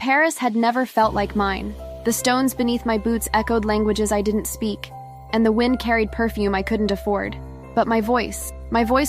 Paris had never felt like mine. The stones beneath my boots echoed languages I didn't speak, and the wind carried perfume I couldn't afford. But my voice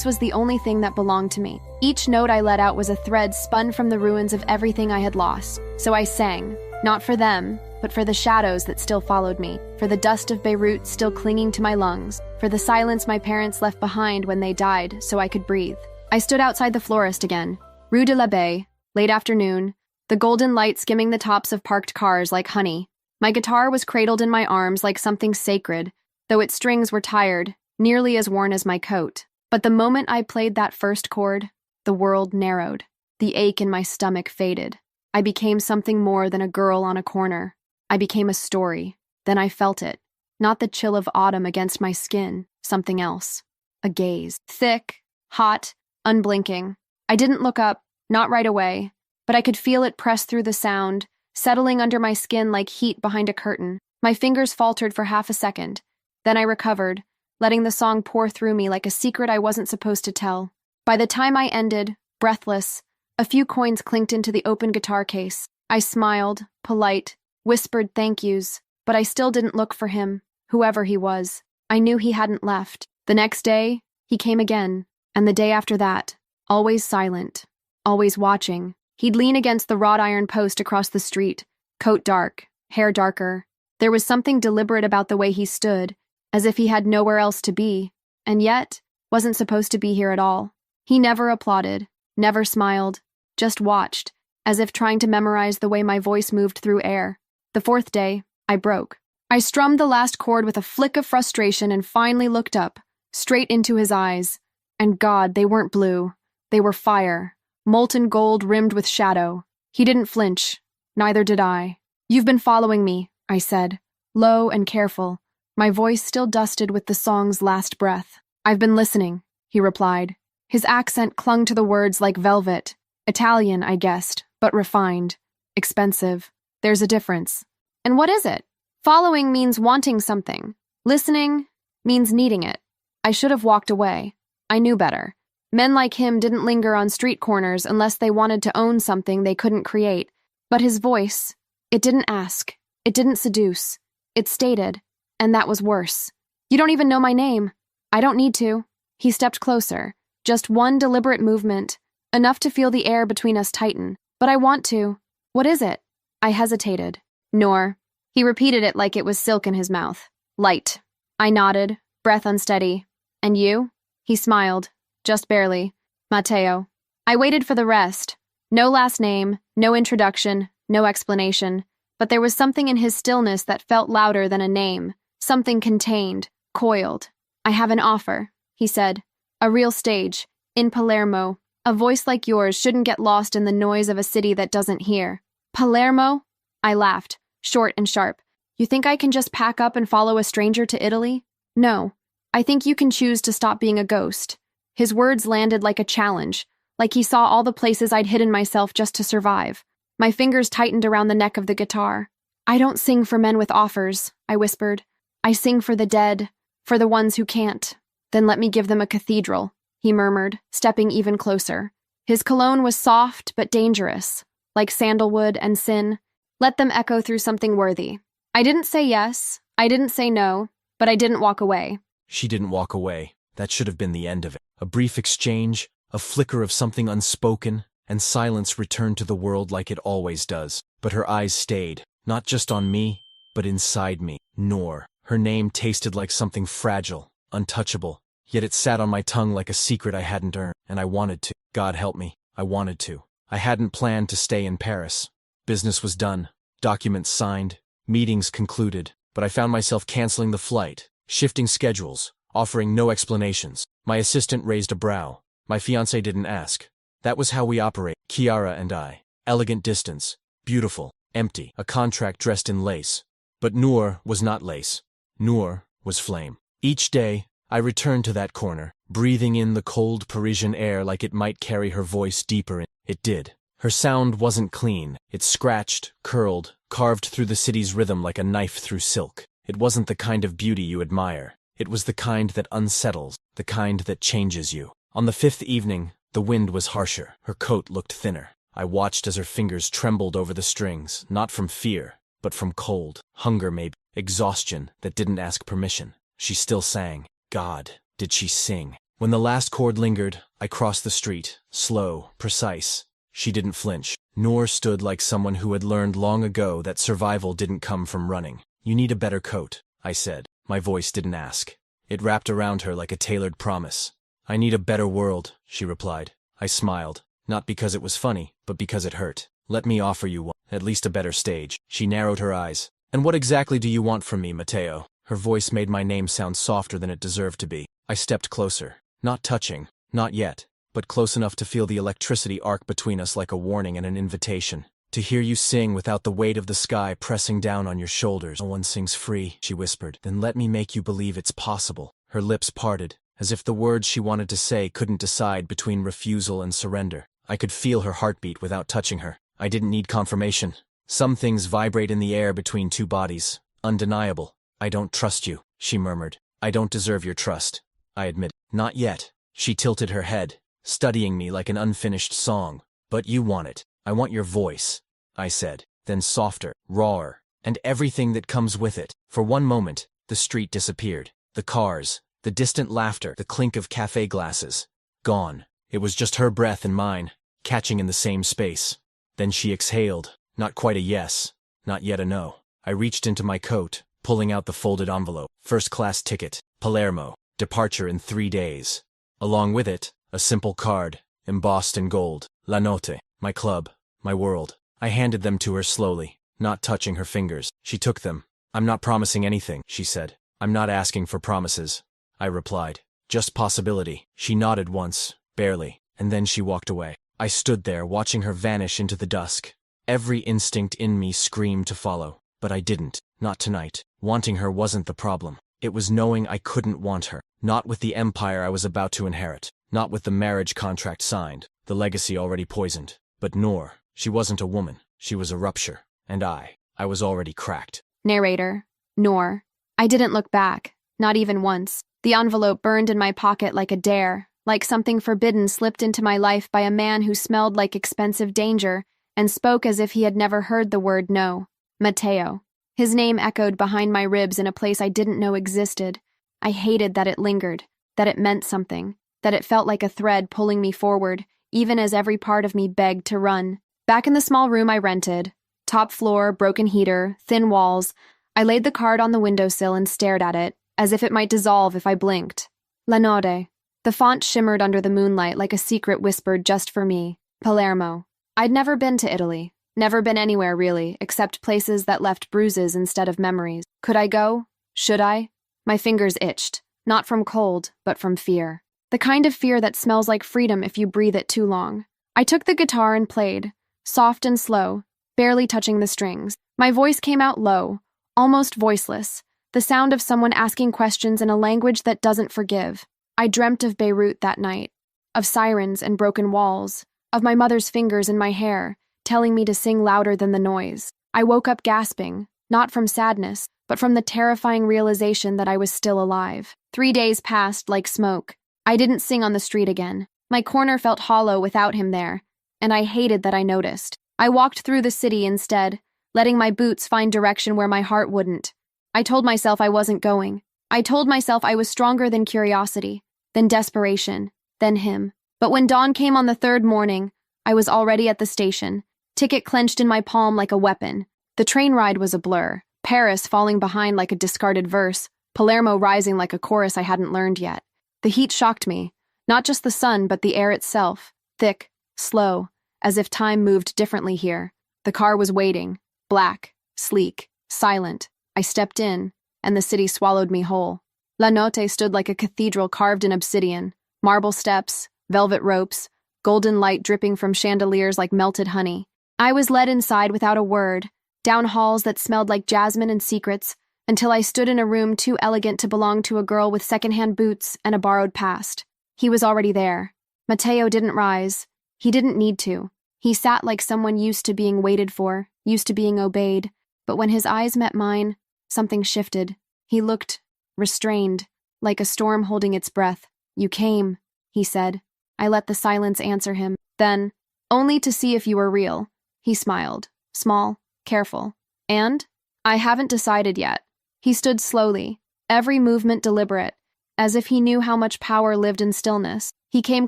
was the only thing that belonged to me. Each note I let out was a thread spun from the ruins of everything I had lost. So I sang, not for them, but for the shadows that still followed me, for the dust of Beirut still clinging to my lungs, for the silence my parents left behind when they died so I could breathe. I stood outside the florist again, Rue de la Baie, late afternoon, the golden light skimming the tops of parked cars like honey. My guitar was cradled in my arms like something sacred, though its strings were tired, nearly as worn as my coat. But the moment I played that first chord, the world narrowed. The ache in my stomach faded. I became something more than a girl on a corner. I became a story. Then I felt it. Not the chill of autumn against my skin, something else. A gaze. Thick, hot, unblinking. I didn't look up, not right away, but I could feel it press through the sound, settling under my skin like heat behind a curtain. My fingers faltered for half a second. Then I recovered, letting the song pour through me like a secret I wasn't supposed to tell. By the time I ended, breathless, a few coins clinked into the open guitar case. I smiled, polite, whispered thank yous, but I still didn't look for him, whoever he was. I knew he hadn't left. The next day, he came again, and the day after that, always silent, always watching. He'd lean against the wrought iron post across the street, coat dark, hair darker. There was something deliberate about the way he stood, as if he had nowhere else to be, and yet wasn't supposed to be here at all. He never applauded, never smiled, just watched, as if trying to memorize the way my voice moved through air. The fourth day, I broke. I strummed the last chord with a flick of frustration and finally looked up, straight into his eyes. And God, they weren't blue. They were fire. Molten gold rimmed with shadow. He didn't flinch. Neither did I. "You've been following me," I said, low and careful, my voice still dusted with the song's last breath. "I've been listening," he replied. His accent clung to the words like velvet. Italian, I guessed, but refined. Expensive. There's a difference. And what is it? Following means wanting something. Listening means needing it. I should have walked away. I knew better. Men like him didn't linger on street corners unless they wanted to own something they couldn't create. But his voice, it didn't ask. It didn't seduce. It stated, and that was worse. "You don't even know my name." "I don't need to." He stepped closer. Just one deliberate movement, enough to feel the air between us tighten. "But I want to." "What is it?" I hesitated. "Noor." He repeated it like it was silk in his mouth. "Light." I nodded, breath unsteady. "And you?" He smiled. Just barely. "Matteo." I waited for the rest. No last name, no introduction, no explanation. But there was something in his stillness that felt louder than a name. Something contained, coiled. "I have an offer," he said. "A real stage. In Palermo. A voice like yours shouldn't get lost in the noise of a city that doesn't hear." "Palermo?" I laughed, short and sharp. "You think I can just pack up and follow a stranger to Italy?" "No. I think you can choose to stop being a ghost." His words landed like a challenge, like he saw all the places I'd hidden myself just to survive. My fingers tightened around the neck of the guitar. "I don't sing for men with offers," I whispered. "I sing for the dead, for the ones who can't." "Then let me give them a cathedral," he murmured, stepping even closer. His cologne was soft but dangerous, like sandalwood and sin. Let them echo through something worthy. I didn't say yes, I didn't say no, but I didn't walk away. She didn't walk away. That should have been the end of it. A brief exchange, a flicker of something unspoken, and silence returned to the world like it always does. But her eyes stayed, not just on me, but inside me. Noor. Her name tasted like something fragile, untouchable, yet it sat on my tongue like a secret I hadn't earned, and I wanted to. God help me, I wanted to. I hadn't planned to stay in Paris. Business was done, documents signed, meetings concluded, but I found myself canceling the flight, shifting schedules, offering no explanations. My assistant raised a brow. My fiancé didn't ask. That was how we operate, Chiara and I. Elegant distance, beautiful, empty, a contract dressed in lace. But Noor was not lace. Noor was flame. Each day, I returned to that corner, breathing in the cold Parisian air like it might carry her voice deeper in. It did. Her sound wasn't clean. It scratched, curled, carved through the city's rhythm like a knife through silk. It wasn't the kind of beauty you admire. It was the kind that unsettles, the kind that changes you. On the fifth evening, the wind was harsher. Her coat looked thinner. I watched as her fingers trembled over the strings, not from fear, but from cold, hunger maybe, exhaustion that didn't ask permission. She still sang. God, did she sing? When the last chord lingered, I crossed the street, slow, precise. She didn't flinch, nor stood like someone who had learned long ago that survival didn't come from running. You need a better coat, I said. My voice didn't ask. It wrapped around her like a tailored promise. I need a better world, she replied. I smiled, not because it was funny, but because it hurt. Let me offer you one, at least a better stage. She narrowed her eyes. And what exactly do you want from me, Matteo? Her voice made my name sound softer than it deserved to be. I stepped closer, not touching, not yet, but close enough to feel the electricity arc between us like a warning and an invitation. To hear you sing without the weight of the sky pressing down on your shoulders. No one sings free, she whispered. Then let me make you believe it's possible. Her lips parted, as if the words she wanted to say couldn't decide between refusal and surrender. I could feel her heartbeat without touching her. I didn't need confirmation. Some things vibrate in the air between two bodies. Undeniable. I don't trust you, she murmured. I don't deserve your trust. I admitted. Not yet. She tilted her head, studying me like an unfinished song. But you want it. I want your voice, I said, then softer, rawer, and everything that comes with it. For one moment, the street disappeared. The cars, the distant laughter, the clink of cafe glasses. Gone. It was just her breath and mine, catching in the same space. Then she exhaled. Not quite a yes, not yet a no. I reached into my coat, pulling out the folded envelope. First-class ticket, Palermo, departure in 3 days. Along with it, a simple card, embossed in gold. La Notte, my club, my world. I handed them to her slowly, not touching her fingers. She took them. I'm not promising anything, she said. I'm not asking for promises, I replied. Just possibility. She nodded once, barely, and then she walked away. I stood there, watching her vanish into the dusk. Every instinct in me screamed to follow, but I didn't. Not tonight. Wanting her wasn't the problem. It was knowing I couldn't want her. Not with the empire I was about to inherit. Not with the marriage contract signed, the legacy already poisoned. But Noor, she wasn't a woman. She was a rupture. And I was already cracked. Narrator. Noor. I didn't look back. Not even once. The envelope burned in my pocket like a dare, like something forbidden slipped into my life by a man who smelled like expensive danger and spoke as if he had never heard the word no. Matteo. His name echoed behind my ribs in a place I didn't know existed. I hated that it lingered, that it meant something, that it felt like a thread pulling me forward, even as every part of me begged to run. Back in the small room I rented, top floor, broken heater, thin walls, I laid the card on the windowsill and stared at it, as if it might dissolve if I blinked. La Notte. The font shimmered under the moonlight like a secret whispered just for me. Palermo. I'd never been to Italy. Never been anywhere, really, except places that left bruises instead of memories. Could I go? Should I? My fingers itched, not from cold, but from fear. The kind of fear that smells like freedom if you breathe it too long. I took the guitar and played, soft and slow, barely touching the strings. My voice came out low, almost voiceless, the sound of someone asking questions in a language that doesn't forgive. I dreamt of Beirut that night, of sirens and broken walls, of my mother's fingers in my hair, telling me to sing louder than the noise. I woke up gasping, not from sadness, but from the terrifying realization that I was still alive. 3 days passed like smoke. I didn't sing on the street again. My corner felt hollow without him there, and I hated that I noticed. I walked through the city instead, letting my boots find direction where my heart wouldn't. I told myself I wasn't going. I told myself I was stronger than curiosity, than desperation, than him. But when dawn came on the third morning, I was already at the station, ticket clenched in my palm like a weapon. The train ride was a blur, Paris falling behind like a discarded verse, Palermo rising like a chorus I hadn't learned yet. The heat shocked me, not just the sun but the air itself, thick, slow, as if time moved differently here. The car was waiting, black, sleek, silent. I stepped in, and the city swallowed me whole. La Notte stood like a cathedral carved in obsidian, marble steps, velvet ropes, golden light dripping from chandeliers like melted honey. I was led inside without a word, down halls that smelled like jasmine and secrets, until I stood in a room too elegant to belong to a girl with secondhand boots and a borrowed past. He was already there. Matteo didn't rise. He didn't need to. He sat like someone used to being waited for, used to being obeyed. But when his eyes met mine, something shifted. He looked restrained, like a storm holding its breath. "You came," he said. I let the silence answer him. Then, Only to see if you were real. He smiled. Small, careful. And? I haven't decided yet. He stood slowly, every movement deliberate, as if he knew how much power lived in stillness. He came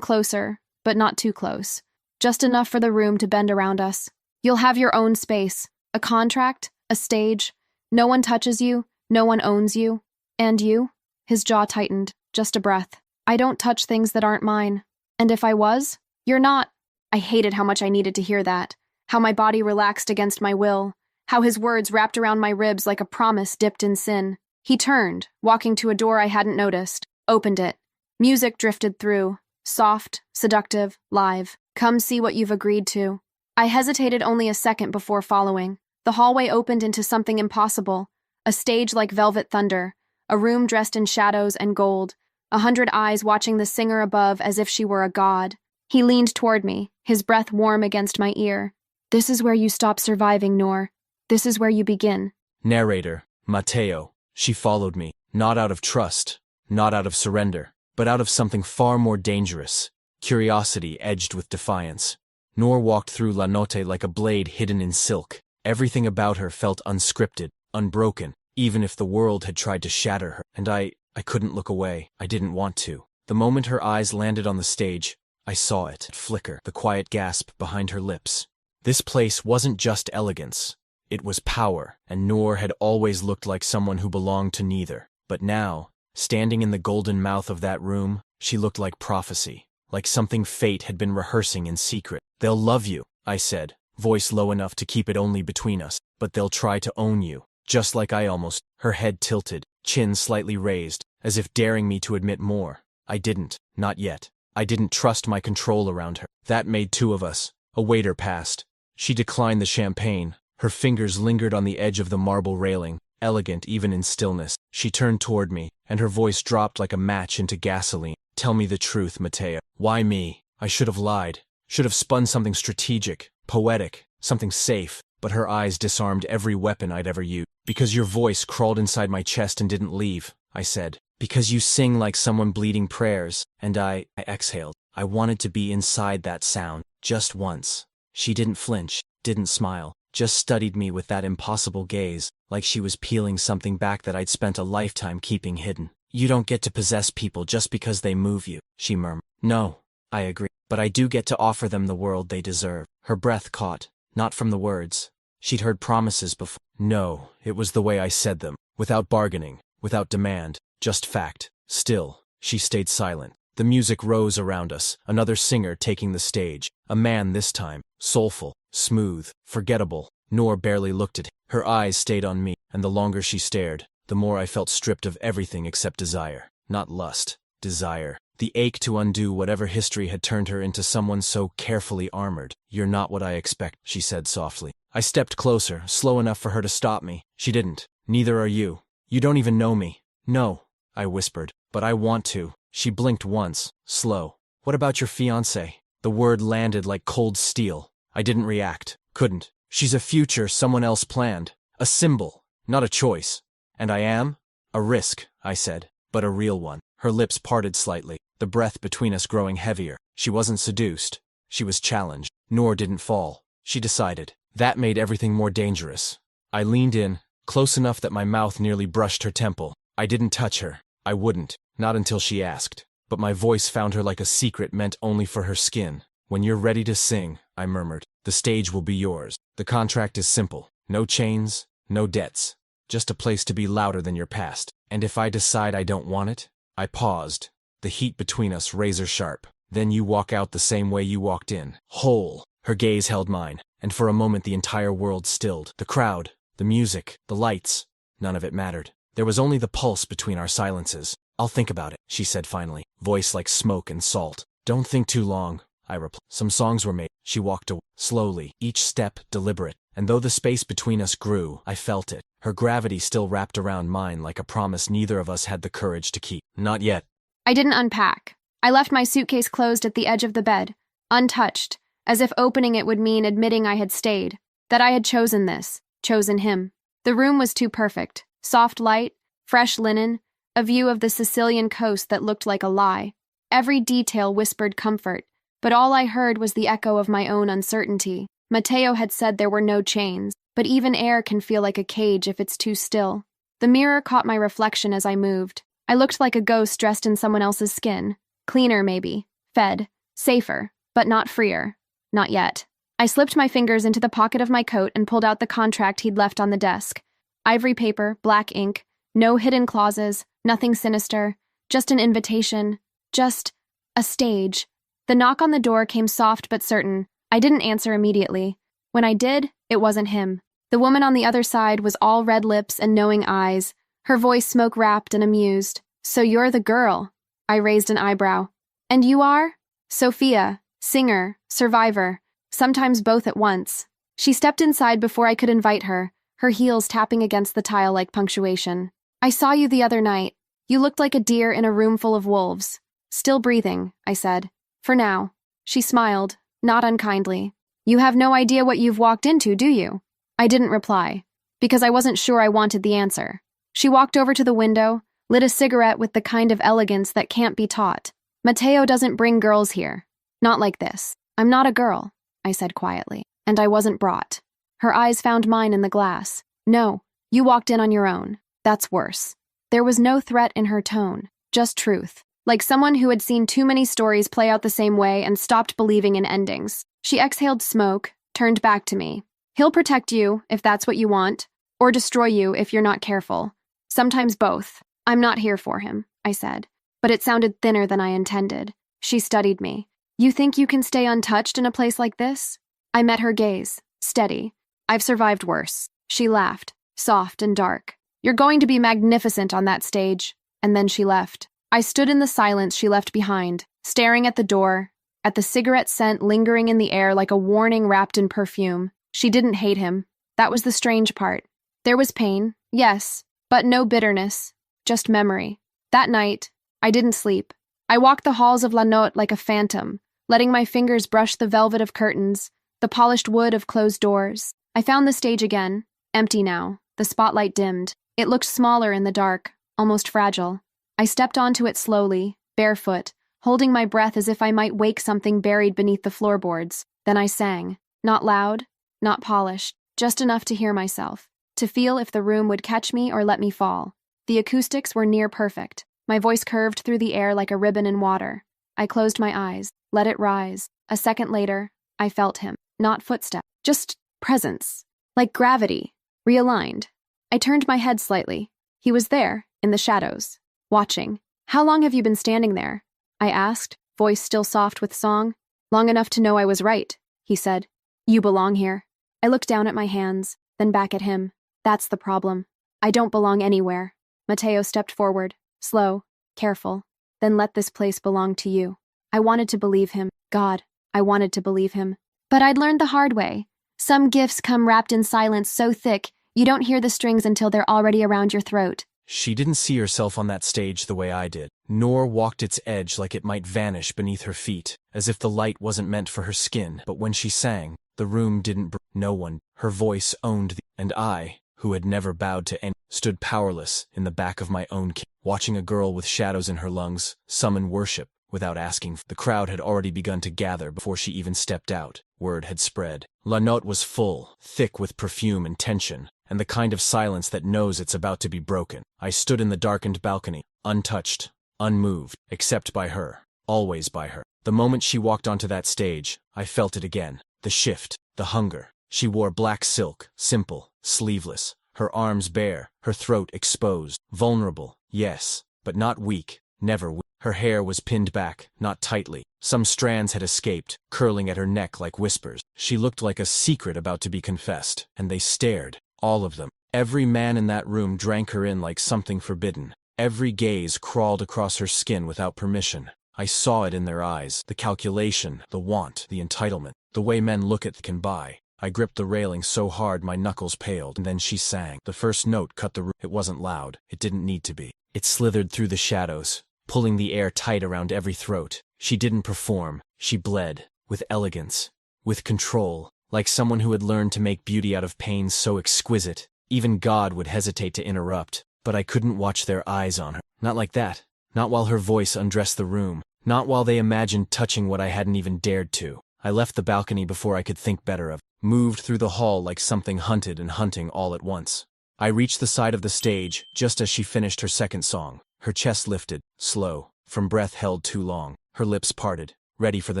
closer, but not too close. Just enough for the room to bend around us. You'll have your own space, a contract, a stage. No one touches you, no one owns you. And you? His jaw tightened, just a breath. I don't touch things that aren't mine. And if I was? You're not. I hated how much I needed to hear that, how my body relaxed against my will, how his words wrapped around my ribs like a promise dipped in sin. He turned, walking to a door I hadn't noticed, opened it. Music drifted through, soft, seductive, live. Come see what you've agreed to. I hesitated only a second before following. The hallway opened into something impossible, a stage like velvet thunder, a room dressed in shadows and gold, 100 eyes watching the singer above as if she were a god. He leaned toward me, his breath warm against my ear. This is where you stop surviving, Noor. This is where you begin. Narrator, Mateo. She followed me, not out of trust, not out of surrender, but out of something far more dangerous, curiosity edged with defiance. Noor walked through La Notte like a blade hidden in silk. Everything about her felt unscripted, unbroken, even if the world had tried to shatter her. And I couldn't look away. I didn't want to. The moment her eyes landed on the stage, I saw it flicker, the quiet gasp behind her lips. This place wasn't just elegance. It was power, and Noor had always looked like someone who belonged to neither. But now, standing in the golden mouth of that room, she looked like prophecy, like something fate had been rehearsing in secret. They'll love you, I said, voice low enough to keep it only between us, but they'll try to own you, just like I almost. Her head tilted, chin slightly raised, as if daring me to admit more. I didn't, not yet. I didn't trust my control around her. That made two of us. A waiter passed. She declined the champagne. Her fingers lingered on the edge of the marble railing, elegant even in stillness. She turned toward me, and her voice dropped like a match into gasoline. Tell me the truth, Mateo. Why me? I should have lied. Should have spun something strategic, poetic, something safe. But her eyes disarmed every weapon I'd ever used. Because your voice crawled inside my chest and didn't leave, I said. Because you sing like someone bleeding prayers. And I exhaled. I wanted to be inside that sound, just once. She didn't flinch, didn't smile, just studied me with that impossible gaze, like she was peeling something back that I'd spent a lifetime keeping hidden. You don't get to possess people just because they move you, she murmured. No, I agree, but I do get to offer them the world they deserve. Her breath caught, not from the words. She'd heard promises before. No, it was the way I said them, without bargaining, without demand, just fact. Still, she stayed silent. The music rose around us, another singer taking the stage, a man this time, soulful, smooth, forgettable. Noor barely looked at him. Her eyes stayed on me, and the longer she stared, the more I felt stripped of everything except desire. Not lust, desire. The ache to undo whatever history had turned her into someone so carefully armored. You're not what I expect, she said softly. I stepped closer, slow enough for her to stop me. She didn't. Neither are you. You don't even know me. No, I whispered, but I want to. She blinked once, slow. What about your fiancé? The word landed like cold steel. I didn't react. Couldn't. She's a future someone else planned. A symbol, not a choice. And I am? A risk, I said, but a real one. Her lips parted slightly, the breath between us growing heavier. She wasn't seduced. She was challenged. Nor didn't fall. She decided. That made everything more dangerous. I leaned in, close enough that my mouth nearly brushed her temple. I didn't touch her. I wouldn't. Not until she asked. But my voice found her like a secret meant only for her skin. When you're ready to sing, I murmured, the stage will be yours. The contract is simple. No chains, no debts. Just a place to be louder than your past. And if I decide I don't want it? I paused, the heat between us razor sharp. Then you walk out the same way you walked in. Whole. Her gaze held mine, and for a moment the entire world stilled. The crowd, the music, the lights. None of it mattered. There was only the pulse between our silences. I'll think about it, she said finally, voice like smoke and salt. Don't think too long, I replied. Some songs were made. She walked away, slowly, each step deliberate. And though the space between us grew, I felt it. Her gravity still wrapped around mine like a promise neither of us had the courage to keep. Not yet. I didn't unpack. I left my suitcase closed at the edge of the bed, untouched, as if opening it would mean admitting I had stayed, that I had chosen this, chosen him. The room was too perfect. Soft light, fresh linen, a view of the Sicilian coast that looked like a lie. Every detail whispered comfort, but all I heard was the echo of my own uncertainty. Mateo had said there were no chains, but even air can feel like a cage if it's too still. The mirror caught my reflection as I moved. I looked like a ghost dressed in someone else's skin. Cleaner, maybe. Fed. Safer. But not freer. Not yet. I slipped my fingers into the pocket of my coat and pulled out the contract he'd left on the desk. Ivory paper, black ink, no hidden clauses, nothing sinister, just an invitation, just a stage. The knock on the door came soft but certain. I didn't answer immediately. When I did, it wasn't him. The woman on the other side was all red lips and knowing eyes, her voice smoke-wrapped and amused. "So you're the girl." I raised an eyebrow. "And you are?" "Sophia, singer, survivor, sometimes both at once." She stepped inside before I could invite her, her heels tapping against the tile like punctuation. "I saw you the other night. You looked like a deer in a room full of wolves." "Still breathing," I said. "For now." She smiled, not unkindly. "You have no idea what you've walked into, do you?" I didn't reply, because I wasn't sure I wanted the answer. She walked over to the window, lit a cigarette with the kind of elegance that can't be taught. "Mateo doesn't bring girls here. Not like this. I'm not a girl," I said quietly, "and I wasn't brought." Her eyes found mine in the glass. "No, you walked in on your own. That's worse." There was no threat in her tone, just truth, like someone who had seen too many stories play out the same way and stopped believing in endings. She exhaled smoke, turned back to me. "He'll protect you, if that's what you want, or destroy you if you're not careful. Sometimes both. I'm not here for him," I said, but it sounded thinner than I intended. She studied me. "You think you can stay untouched in a place like this?" I met her gaze, steady. "I've survived worse." She laughed, soft and dark. "You're going to be magnificent on that stage." And then she left. I stood in the silence she left behind, staring at the door, at the cigarette scent lingering in the air like a warning wrapped in perfume. She didn't hate him. That was the strange part. There was pain, yes, but no bitterness, just memory. That night, I didn't sleep. I walked the halls of La Note like a phantom, letting my fingers brush the velvet of curtains, the polished wood of closed doors. I found the stage again, empty now, the spotlight dimmed. It looked smaller in the dark, almost fragile. I stepped onto it slowly, barefoot, holding my breath as if I might wake something buried beneath the floorboards. Then I sang, not loud, not polished, just enough to hear myself, to feel if the room would catch me or let me fall. The acoustics were near perfect. My voice curved through the air like a ribbon in water. I closed my eyes, let it rise. A second later, I felt him. Not footsteps, just presence. Like gravity, realigned. I turned my head slightly. He was there, in the shadows, watching. "How long have you been standing there?" I asked, voice still soft with song. "Long enough to know I was right," he said. "You belong here." I looked down at my hands, then back at him. "That's the problem. I don't belong anywhere." Mateo stepped forward, slow, careful. "Then let this place belong to you." I wanted to believe him. God, I wanted to believe him. But I'd learned the hard way. Some gifts come wrapped in silence so thick, you don't hear the strings until they're already around your throat. She didn't see herself on that stage the way I did, nor walked its edge like it might vanish beneath her feet, as if the light wasn't meant for her skin. But when she sang, the room didn't no one. Her voice owned and I, who had never bowed to any, stood powerless in the back of my own watching a girl with shadows in her lungs summon worship without asking. The crowd had already begun to gather before she even stepped out. Word had spread. La Note was full, thick with perfume and tension, and the kind of silence that knows it's about to be broken. I stood in the darkened balcony, untouched, unmoved, except by her, always by her. The moment she walked onto that stage, I felt it again. The shift, the hunger. She wore black silk, simple, sleeveless, her arms bare, her throat exposed, vulnerable, yes, but not weak, never weak. Her hair was pinned back, not tightly. Some strands had escaped, curling at her neck like whispers. She looked like a secret about to be confessed, and they stared, all of them. Every man in that room drank her in like something forbidden. Every gaze crawled across her skin without permission. I saw it in their eyes, the calculation, the want, the entitlement, the way men look at can buy. I gripped the railing so hard my knuckles paled, and then she sang. The first note cut the roof. It wasn't loud. It didn't need to be. It slithered through the shadows, pulling the air tight around every throat. She didn't perform. She bled, with elegance, with control, like someone who had learned to make beauty out of pain so exquisite. Even God would hesitate to interrupt, but I couldn't watch their eyes on her. Not like that. Not while her voice undressed the room. Not while they imagined touching what I hadn't even dared to. I left the balcony before I could think better of, moved through the hall like something hunted and hunting all at once. I reached the side of the stage just as she finished her second song. Her chest lifted, slow, from breath held too long. Her lips parted, ready for the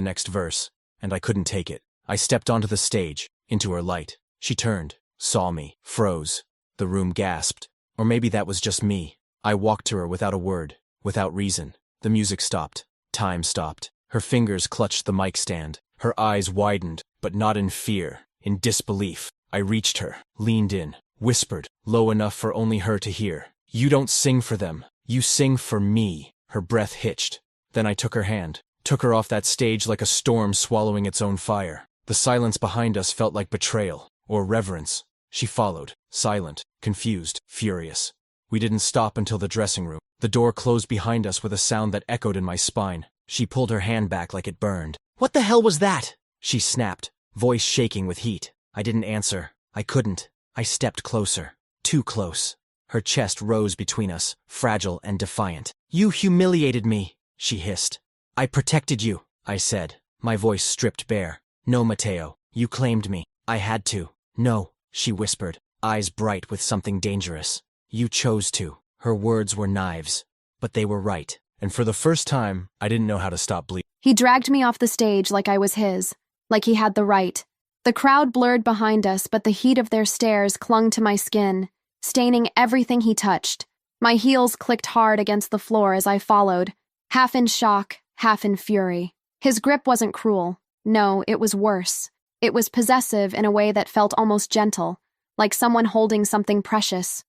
next verse, and I couldn't take it. I stepped onto the stage, into her light. She turned, saw me, froze. The room gasped. Or maybe that was just me. I walked to her without a word, without reason. The music stopped. Time stopped. Her fingers clutched the mic stand. Her eyes widened, but not in fear, in disbelief. I reached her, leaned in, whispered, low enough for only her to hear. "You don't sing for them. You sing for me." Her breath hitched. Then I took her hand, took her off that stage like a storm swallowing its own fire. The silence behind us felt like betrayal, or reverence. She followed, silent, confused, furious. We didn't stop until the dressing room. The door closed behind us with a sound that echoed in my spine. She pulled her hand back like it burned. "What the hell was that?" she snapped, voice shaking with heat. I didn't answer. I couldn't. I stepped closer. Too close. Her chest rose between us, fragile and defiant. "You humiliated me," she hissed. "I protected you," I said, my voice stripped bare. "No, Mateo, you claimed me. I had to." "No," she whispered, eyes bright with something dangerous. "You chose to." Her words were knives, but they were right. And for the first time, I didn't know how to stop bleeding. He dragged me off the stage like I was his, like he had the right. The crowd blurred behind us, but the heat of their stares clung to my skin, staining everything he touched. My heels clicked hard against the floor as I followed, half in shock, half in fury. His grip wasn't cruel. No, it was worse. It was possessive in a way that felt almost gentle, like someone holding something precious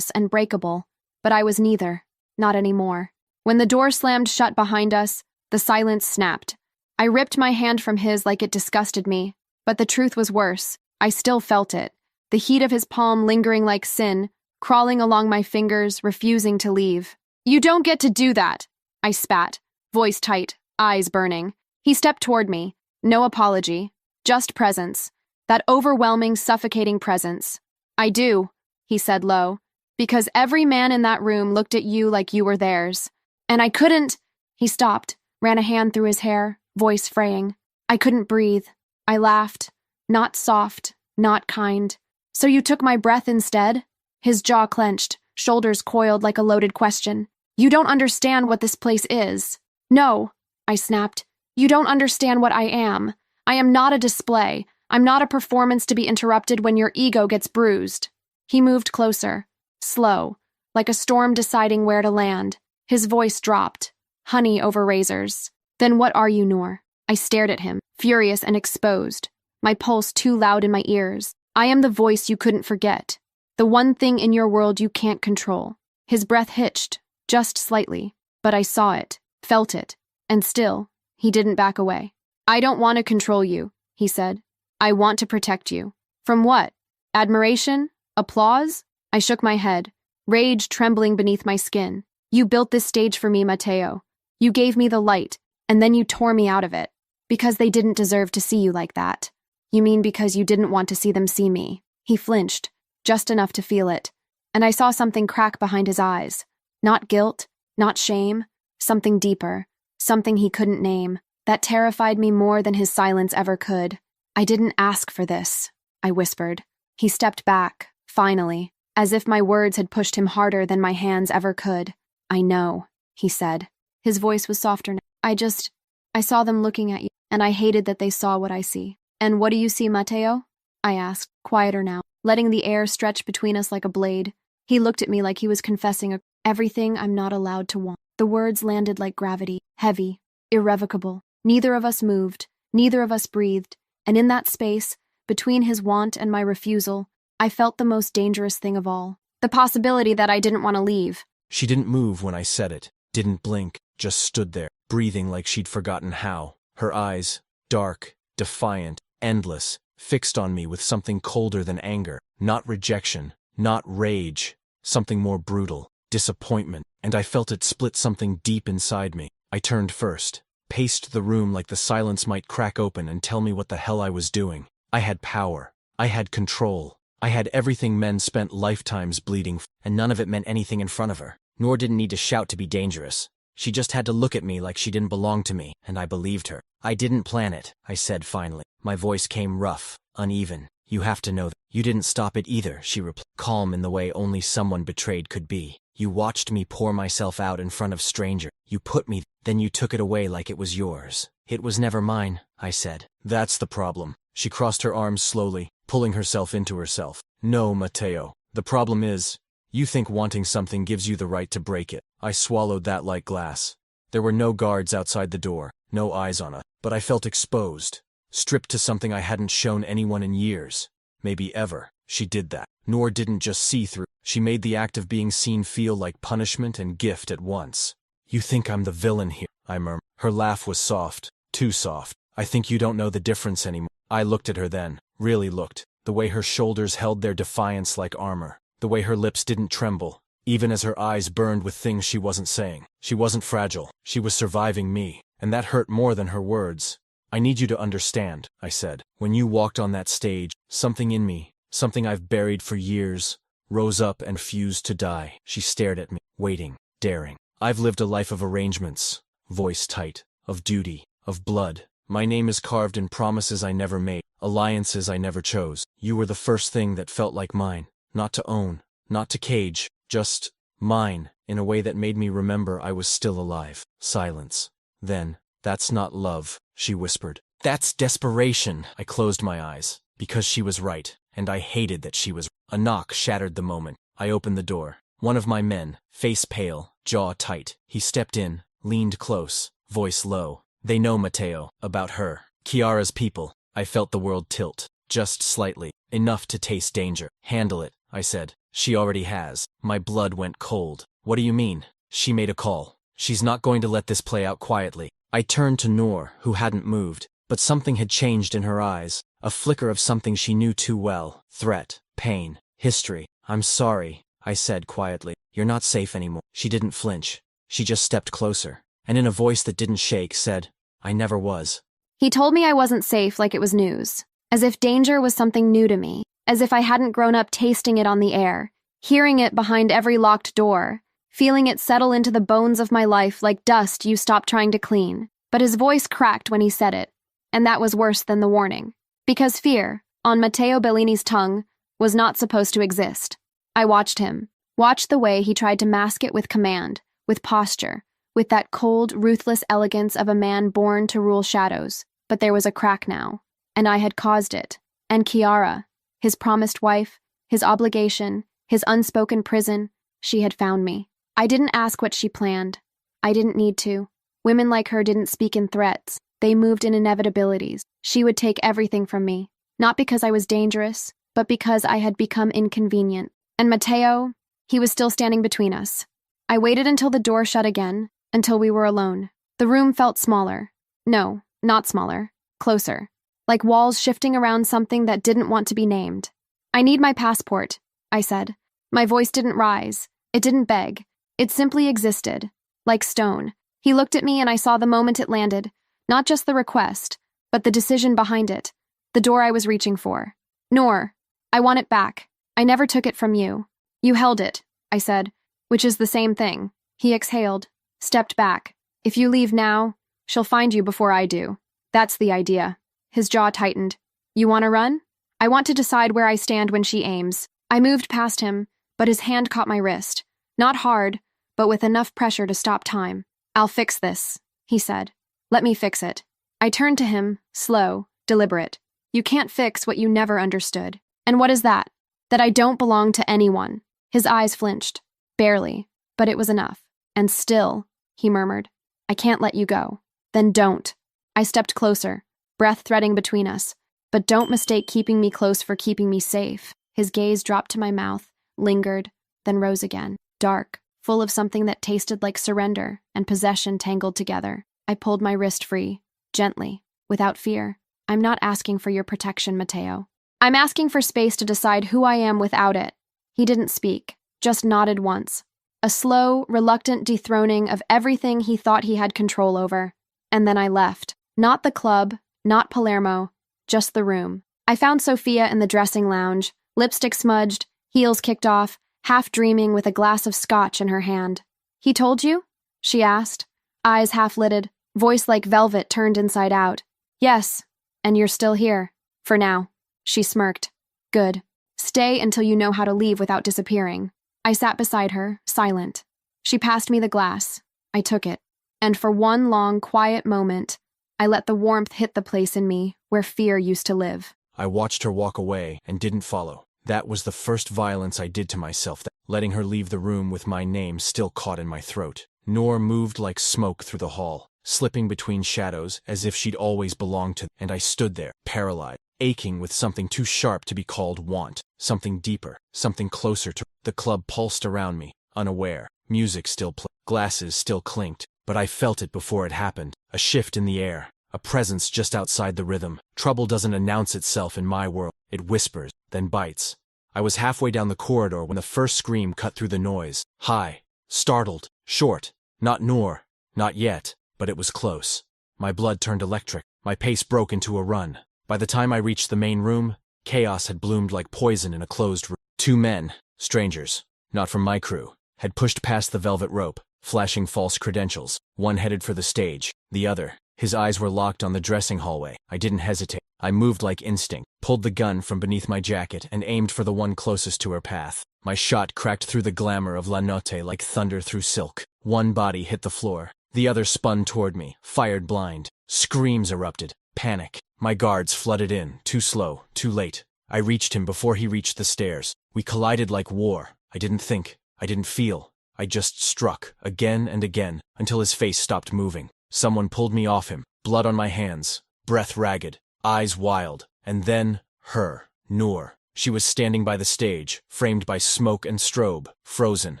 and breakable. But I was neither. Not anymore. When the door slammed shut behind us, the silence snapped. I ripped my hand from his like it disgusted me, but the truth was worse. I still felt it, the heat of his palm lingering like sin, crawling along my fingers, refusing to leave. "You don't get to do that," I spat, voice tight, eyes burning. He stepped toward me. No apology, just presence. That overwhelming, suffocating presence. "I do," he said low, "because every man in that room looked at you like you were theirs. And I couldn't—" He stopped, ran a hand through his hair, voice fraying. I couldn't breathe. I laughed. Not soft, not kind. "So you took my breath instead?" His jaw clenched, shoulders coiled like a loaded question. "You don't understand what this place is." "No," I snapped. "You don't understand what I am. I am not a display. I'm not a performance to be interrupted when your ego gets bruised." He moved closer, slow, like a storm deciding where to land. His voice dropped. Honey over razors. "Then what are you, Noor?" I stared at him, furious and exposed, my pulse too loud in my ears. "I am the voice you couldn't forget. The one thing in your world you can't control." His breath hitched, just slightly, but I saw it, felt it, and still, he didn't back away. "I don't want to control you," he said. "I want to protect you." "From what? Admiration? Applause?" I shook my head, rage trembling beneath my skin. "You built this stage for me, Mateo. You gave me the light, and then you tore me out of it. Because they didn't deserve to see you like that." "You mean because you didn't want to see them see me?" He flinched, just enough to feel it, and I saw something crack behind his eyes. Not guilt, not shame, something deeper, something he couldn't name, that terrified me more than his silence ever could. "I didn't ask for this," I whispered. He stepped back, finally, as if my words had pushed him harder than my hands ever could. "I know," he said. His voice was softer now. I saw them looking at you, and I hated that they saw what I see." "And what do you see, Mateo?" I asked, quieter now, letting the air stretch between us like a blade. He looked at me like he was confessing everything I'm not allowed to want. The words landed like gravity, heavy, irrevocable. Neither of us moved, neither of us breathed, and in that space, between his want and my refusal, I felt the most dangerous thing of all. The possibility that I didn't want to leave. She didn't move when I said it, didn't blink, just stood there, breathing like she'd forgotten how. Her eyes, dark, defiant, endless, fixed on me with something colder than anger, not rejection, not rage, something more brutal, disappointment, and I felt it split something deep inside me. I turned first, paced the room like the silence might crack open and tell me what the hell I was doing. I had power. I had control. I had everything men spent lifetimes bleeding for, and none of it meant anything in front of her. Nor didn't need to shout to be dangerous. She just had to look at me like she didn't belong to me, and I believed her. I didn't plan it, I said finally. My voice came rough, uneven. You have to know that. You didn't stop it either, she replied, calm in the way only someone betrayed could be. You watched me pour myself out in front of strangers. You put me, then you took it away like it was yours. It was never mine, I said. That's the problem. She crossed her arms slowly, pulling herself into herself. No, Mateo. The problem is, you think wanting something gives you the right to break it. I swallowed that like glass. There were no guards outside the door, no eyes on us, but I felt exposed, stripped to something I hadn't shown anyone in years, maybe ever. She did that. Noor didn't just see through. She made the act of being seen feel like punishment and gift at once. You think I'm the villain here, I murmured. Her laugh was soft, too soft. I think you don't know the difference anymore. I looked at her then, really looked. The way her shoulders held their defiance like armor. The way her lips didn't tremble, even as her eyes burned with things she wasn't saying. She wasn't fragile. She was surviving me, and that hurt more than her words. I need you to understand, I said. When you walked on that stage, something in me, something I've buried for years, rose up and fused to die. She stared at me, waiting, daring. I've lived a life of arrangements, voice tight, of duty, of blood. My name is carved in promises I never made, alliances I never chose. You were the first thing that felt like mine. Not to own, not to cage, just mine, in a way that made me remember I was still alive. Silence. Then, that's not love, she whispered. That's desperation. I closed my eyes, because she was right, and I hated that she was. A knock shattered the moment. I opened the door. One of my men, face pale, jaw tight. He stepped in, leaned close, voice low. They know, Mateo, about her. Kiara's people. I felt the world tilt, just slightly, enough to taste danger. Handle it, I said. She already has. My blood went cold. What do you mean? She made a call. She's not going to let this play out quietly. I turned to Noor, who hadn't moved, but something had changed in her eyes. A flicker of something she knew too well. Threat, pain, history. I'm sorry, I said quietly. You're not safe anymore. She didn't flinch. She just stepped closer, and in a voice that didn't shake, said, I never was. He told me I wasn't safe like it was news, as if danger was something new to me, as if I hadn't grown up tasting it on the air, hearing it behind every locked door, feeling it settle into the bones of my life like dust you stop trying to clean. But his voice cracked when he said it, and that was worse than the warning. Because fear, on Matteo Bellini's tongue, was not supposed to exist. I watched him, watched the way he tried to mask it with command, with posture, with that cold, ruthless elegance of a man born to rule shadows. But there was a crack now, and I had caused it. And Kiara, his promised wife, his obligation, his unspoken prison, she had found me. I didn't ask what she planned. I didn't need to. Women like her didn't speak in threats. They moved in inevitabilities. She would take everything from me, not because I was dangerous, but because I had become inconvenient. And Matteo, he was still standing between us. I waited until the door shut again, until we were alone. The room felt smaller. No, not smaller. Closer. Like walls shifting around something that didn't want to be named. I need my passport, I said. My voice didn't rise. It didn't beg. It simply existed. Like stone. He looked at me and I saw the moment it landed. Not just the request, but the decision behind it. The door I was reaching for. Noor, I want it back. I never took it from you. You held it, I said, which is the same thing. He exhaled, stepped back. If you leave now, she'll find you before I do. That's the idea. His jaw tightened. You want to run? I want to decide where I stand when she aims. I moved past him, but his hand caught my wrist. Not hard, but with enough pressure to stop time. I'll fix this, he said. Let me fix it. I turned to him, slow, deliberate. You can't fix what you never understood. And what is that? That I don't belong to anyone. His eyes flinched. Barely, but it was enough. And still, he murmured, I can't let you go. Then don't. I stepped closer, breath threading between us. But don't mistake keeping me close for keeping me safe. His gaze dropped to my mouth, lingered, then rose again. Dark, full of something that tasted like surrender and possession tangled together. I pulled my wrist free, gently, without fear. I'm not asking for your protection, Matteo. I'm asking for space to decide who I am without it. He didn't speak, just nodded once. A slow, reluctant dethroning of everything he thought he had control over. And then I left. Not the club, not Palermo, just the room. I found Sophia in the dressing lounge, lipstick smudged, heels kicked off, half dreaming with a glass of scotch in her hand. He told you? she asked, eyes half-lidded, voice like velvet turned inside out. Yes, and you're still here. For now. She smirked. Good. Stay until you know how to leave without disappearing. I sat beside her, silent. She passed me the glass. I took it. And for one long, quiet moment, I let the warmth hit the place in me where fear used to live. I watched her walk away and didn't follow. That was the first violence I did to myself, letting her leave the room with my name still caught in my throat. Nor moved like smoke through the hall, slipping between shadows as if she'd always belonged to, and I stood there, paralyzed, aching with something too sharp to be called want, something deeper, something closer to. The club pulsed around me, unaware. Music still played, glasses still clinked, but I felt it before it happened, a shift in the air, a presence just outside the rhythm. Trouble doesn't announce itself in my world, it whispers, then bites. I was halfway down the corridor when the first scream cut through the noise, high, startled, short. Not Noor, not yet, but it was close. My blood turned electric, my pace broke into a run. By the time I reached the main room, chaos had bloomed like poison in a closed room. 2 men, strangers, not from my crew, had pushed past the velvet rope, flashing false credentials. One headed for the stage, the other, his eyes were locked on the dressing hallway. I didn't hesitate. I moved like instinct, pulled the gun from beneath my jacket and aimed for the one closest to her path. My shot cracked through the glamour of La Notte like thunder through silk. One body hit the floor. The other spun toward me, fired blind. Screams erupted. Panic. My guards flooded in, too slow, too late. I reached him before he reached the stairs. We collided like war. I didn't think. I didn't feel. I just struck, again and again, until his face stopped moving. Someone pulled me off him, blood on my hands, breath ragged, eyes wild, and then, her, Noor. She was standing by the stage, framed by smoke and strobe, frozen,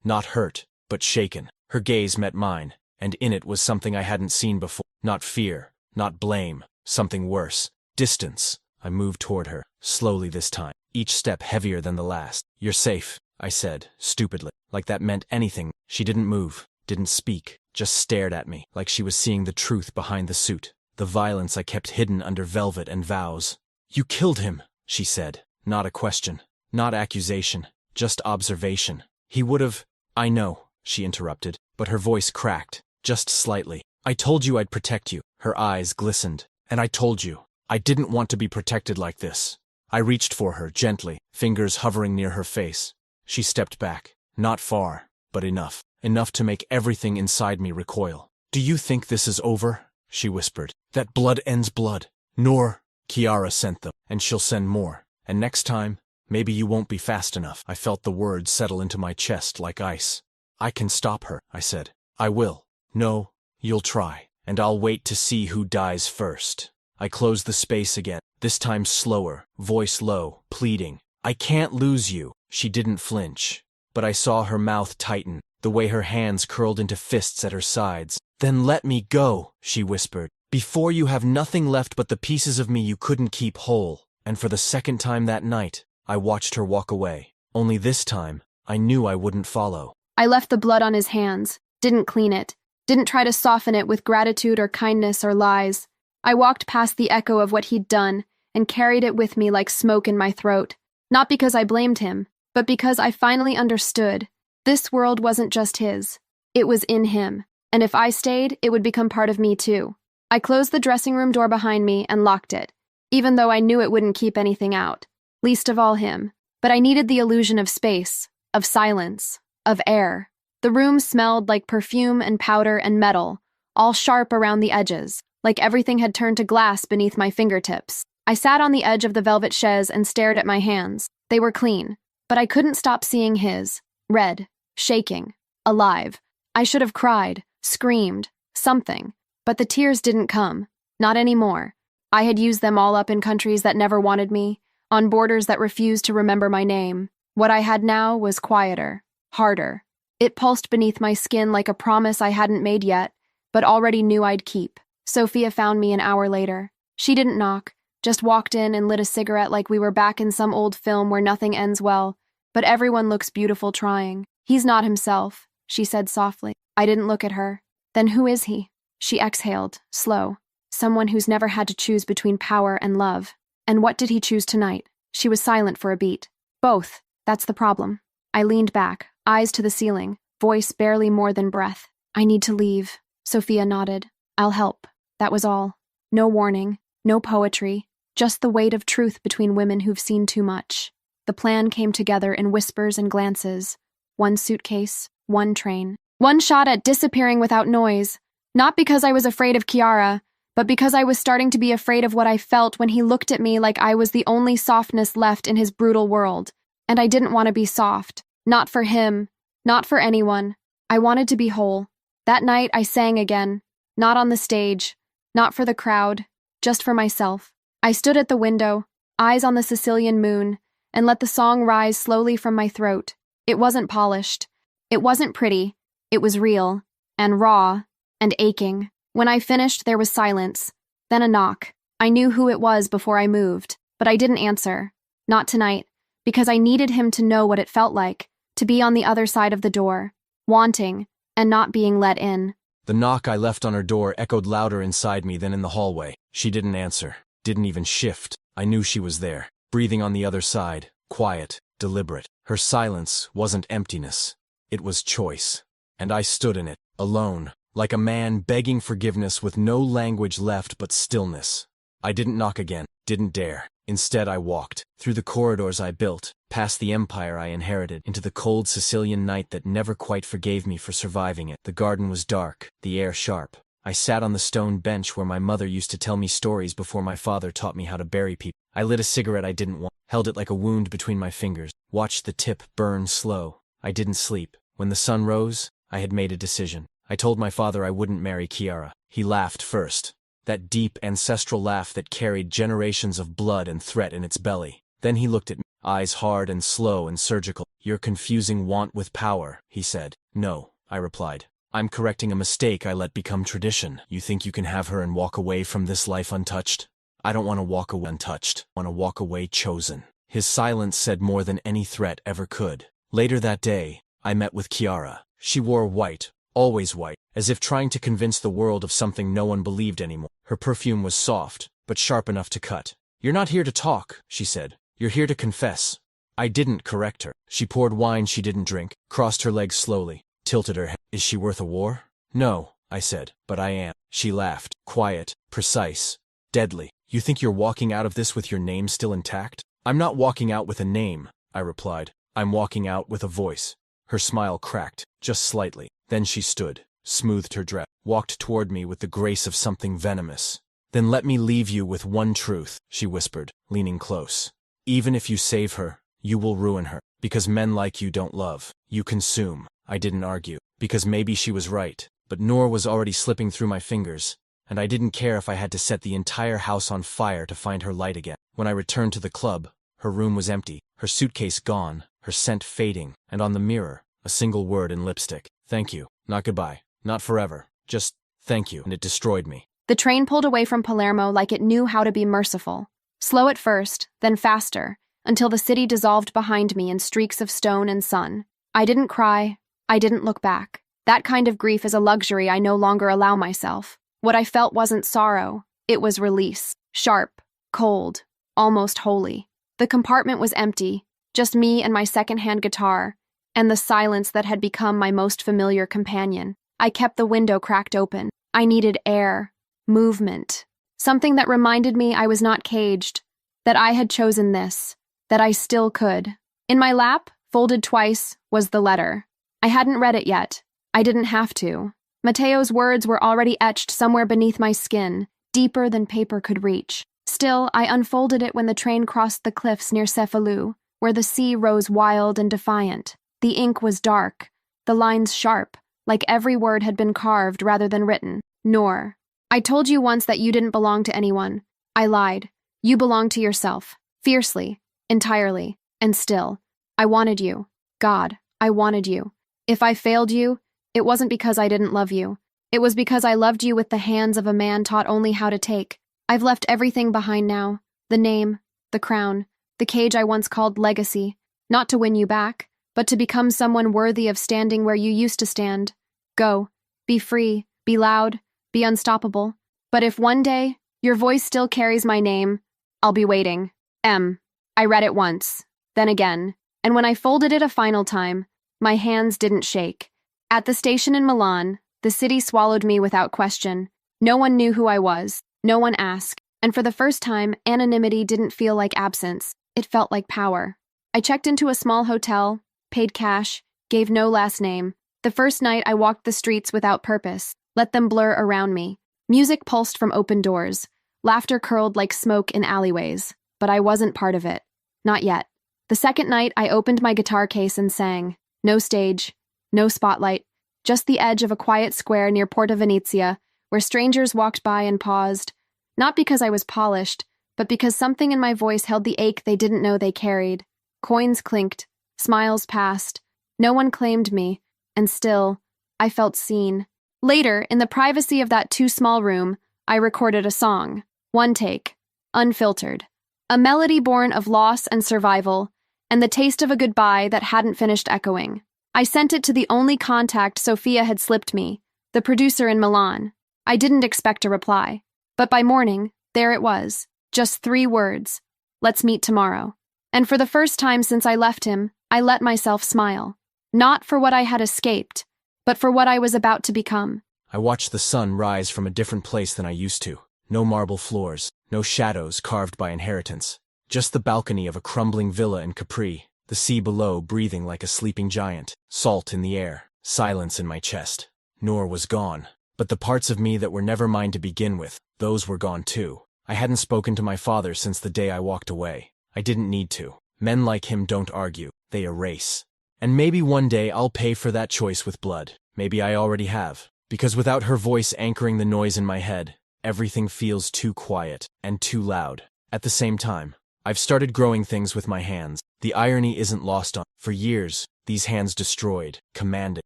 not hurt, but shaken. Her gaze met mine, and in it was something I hadn't seen before. Not fear, not blame, something worse. Distance. I moved toward her, slowly this time, each step heavier than the last. You're safe, I said, stupidly, like that meant anything. She didn't move, didn't speak, just stared at me, like she was seeing the truth behind the suit, the violence I kept hidden under velvet and vows. You killed him, she said. Not a question, not accusation, just observation. He would've… I know, she interrupted, but her voice cracked, just slightly. I told you I'd protect you. Her eyes glistened. And I told you, I didn't want to be protected like this. I reached for her, gently, fingers hovering near her face. She stepped back, not far, but enough. Enough to make everything inside me recoil. Do you think this is over? She whispered. That blood ends blood. Nor, Kiara sent them, and she'll send more. And next time, maybe you won't be fast enough. I felt the words settle into my chest like ice. I can stop her, I said. I will. No, you'll try. And I'll wait to see who dies first. I closed the space again, this time slower, voice low, pleading. I can't lose you. She didn't flinch. But I saw her mouth tighten, the way her hands curled into fists at her sides. Then let me go, she whispered, before you have nothing left but the pieces of me you couldn't keep whole. And for the second time that night, I watched her walk away. Only this time, I knew I wouldn't follow. I left the blood on his hands, didn't clean it, didn't try to soften it with gratitude or kindness or lies. I walked past the echo of what he'd done and carried it with me like smoke in my throat. Not because I blamed him, but because I finally understood. This world wasn't just his. It was in him. And if I stayed, it would become part of me too. I closed the dressing room door behind me and locked it, even though I knew it wouldn't keep anything out, least of all him. But I needed the illusion of space, of silence, of air. The room smelled like perfume and powder and metal, all sharp around the edges, like everything had turned to glass beneath my fingertips. I sat on the edge of the velvet chaise and stared at my hands. They were clean, but I couldn't stop seeing his, red, shaking, alive. I should have cried, screamed, something, but the tears didn't come, not anymore. I had used them all up in countries that never wanted me, on borders that refused to remember my name. What I had now was quieter, harder. It pulsed beneath my skin like a promise I hadn't made yet, but already knew I'd keep. Sophia found me an hour later. She didn't knock, just walked in and lit a cigarette like we were back in some old film where nothing ends well, but everyone looks beautiful trying. He's not himself, she said softly. I didn't look at her. Then who is he? She exhaled, slow. Someone who's never had to choose between power and love. And what did he choose tonight? She was silent for a beat. Both. That's the problem. I leaned back, eyes to the ceiling, voice barely more than breath. I need to leave. Sophia nodded. I'll help. That was all. No warning, no poetry, just the weight of truth between women who've seen too much. The plan came together in whispers and glances. One suitcase, one train. One shot at disappearing without noise. Not because I was afraid of Kiara, but because I was starting to be afraid of what I felt when he looked at me like I was the only softness left in his brutal world. And I didn't want to be soft. Not for him. Not for anyone. I wanted to be whole. That night I sang again. Not on the stage. Not for the crowd. Just for myself. I stood at the window, eyes on the Sicilian moon, and let the song rise slowly from my throat. It wasn't polished. It wasn't pretty. It was real. And raw. And aching. When I finished, there was silence. Then a knock. I knew who it was before I moved, but I didn't answer. Not tonight, because I needed him to know what it felt like, to be on the other side of the door, wanting, and not being let in. The knock I left on her door echoed louder inside me than in the hallway. She didn't answer, didn't even shift. I knew she was there, breathing on the other side, quiet, deliberate. Her silence wasn't emptiness. It was choice. And I stood in it, alone, like a man begging forgiveness with no language left but stillness. I didn't knock again, didn't dare. Instead, I walked, through the corridors I built, past the empire I inherited, into the cold Sicilian night that never quite forgave me for surviving it. The garden was dark, the air sharp. I sat on the stone bench where my mother used to tell me stories before my father taught me how to bury people. I lit a cigarette I didn't want, held it like a wound between my fingers, watched the tip burn slow. I didn't sleep. When the sun rose, I had made a decision. I told my father I wouldn't marry Kiara. He laughed first. That deep, ancestral laugh that carried generations of blood and threat in its belly. Then he looked at me, eyes hard and slow and surgical. "You're confusing want with power," he said. "No," I replied. "I'm correcting a mistake I let become tradition. You think you can have her and walk away from this life untouched? I don't want to walk away untouched. I want to walk away chosen." His silence said more than any threat ever could. Later that day, I met with Kiara. She wore white, always white, as if trying to convince the world of something no one believed anymore. Her perfume was soft, but sharp enough to cut. "You're not here to talk," she said. "You're here to confess." I didn't correct her. She poured wine she didn't drink, crossed her legs slowly, tilted her head. "Is she worth a war?" "No," I said, "but I am." She laughed, quiet, precise, deadly. "You think you're walking out of this with your name still intact?" "I'm not walking out with a name," I replied. "I'm walking out with a voice." Her smile cracked, just slightly. Then she stood, smoothed her dress, walked toward me with the grace of something venomous. "Then let me leave you with one truth," she whispered, leaning close. "Even if you save her, you will ruin her, because men like you don't love, you consume." I didn't argue, because maybe she was right, but Noor was already slipping through my fingers, and I didn't care if I had to set the entire house on fire to find her light again. When I returned to the club, her room was empty, her suitcase gone, her scent fading, and on the mirror, a single word in lipstick. "Thank you. Not goodbye. Not forever. Just thank you." And it destroyed me. The train pulled away from Palermo like it knew how to be merciful. Slow at first, then faster, until the city dissolved behind me in streaks of stone and sun. I didn't cry. I didn't look back. That kind of grief is a luxury I no longer allow myself. What I felt wasn't sorrow. It was release. Sharp, cold, almost holy. The compartment was empty, just me and my secondhand guitar, and the silence that had become my most familiar companion. I kept the window cracked open. I needed air, movement, something that reminded me I was not caged, that I had chosen this, that I still could. In my lap, folded twice, was the letter. I hadn't read it yet. I didn't have to. Matteo's words were already etched somewhere beneath my skin, deeper than paper could reach. Still, I unfolded it when the train crossed the cliffs near Cefalù, where the sea rose wild and defiant. The ink was dark, the lines sharp, like every word had been carved rather than written. "Noor, I told you once that you didn't belong to anyone. I lied. You belonged to yourself, fiercely, entirely, and still. I wanted you. God, I wanted you. If I failed you, it wasn't because I didn't love you. It was because I loved you with the hands of a man taught only how to take. I've left everything behind now, the name, the crown, the cage I once called legacy, not to win you back, but to become someone worthy of standing where you used to stand. Go, be free, be loud, be unstoppable. But if one day your voice still carries my name, I'll be waiting. M. I read it once, then again, and when I folded it a final time, my hands didn't shake. At the station in Milan, The city swallowed me without question. No one knew who I was. No one asked. And for the first time, anonymity didn't feel like absence. It felt like power. I checked into a small hotel, paid cash, gave no last name. The first night I walked the streets without purpose, let them blur around me. Music pulsed from open doors. Laughter curled like smoke in alleyways. But I wasn't part of it. Not yet. The second night, I opened my guitar case and sang. No stage, no spotlight, just the edge of a quiet square near Porta Venezia, where strangers walked by and paused, not because I was polished, but because something in my voice held the ache they didn't know they carried. Coins clinked, smiles passed. No one claimed me, and still, I felt seen. Later, in the privacy of that too-small room, I recorded a song. One take, unfiltered. A melody born of loss and survival, and the taste of a goodbye that hadn't finished echoing. I sent it to the only contact Sophia had slipped me, the producer in Milan. I didn't expect a reply. But by morning, there it was. Just 3 words. Let's meet tomorrow. And for the first time since I left him, I let myself smile. Not for what I had escaped, but for what I was about to become. I watched the sun rise from a different place than I used to. No marble floors, no shadows carved by inheritance. Just the balcony of a crumbling villa in Capri, the sea below breathing like a sleeping giant, salt in the air, silence in my chest. Noor was gone. But the parts of me that were never mine to begin with, those were gone too. I hadn't spoken to my father since the day I walked away. I didn't need to. Men like him don't argue, they erase. And maybe one day I'll pay for that choice with blood. Maybe I already have. Because without her voice anchoring the noise in my head, everything feels too quiet and too loud. At the same time, I've started growing things with my hands. The irony isn't lost on. For years, these hands destroyed, commanded,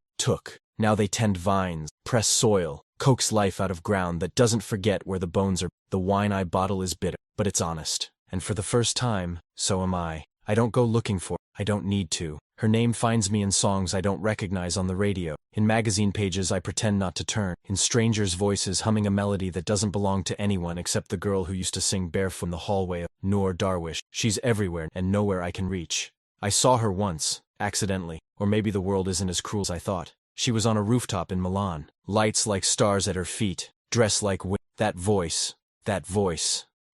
took. Now they tend vines, press soil, coax life out of ground that doesn't forget where the bones are. The wine I bottle is bitter, but it's honest. And for the first time, so am I. I don't go looking for her. I don't need to. Her name finds me in songs I don't recognize on the radio. In magazine pages I pretend not to turn. In strangers' voices humming a melody that doesn't belong to anyone except the girl who used to sing barefoot in the hallway of Noor Darwish. She's everywhere and nowhere I can reach. I saw her once, accidentally, or maybe the world isn't as cruel as I thought. She was on a rooftop in Milan, lights like stars at her feet, dressed like wind. That voice,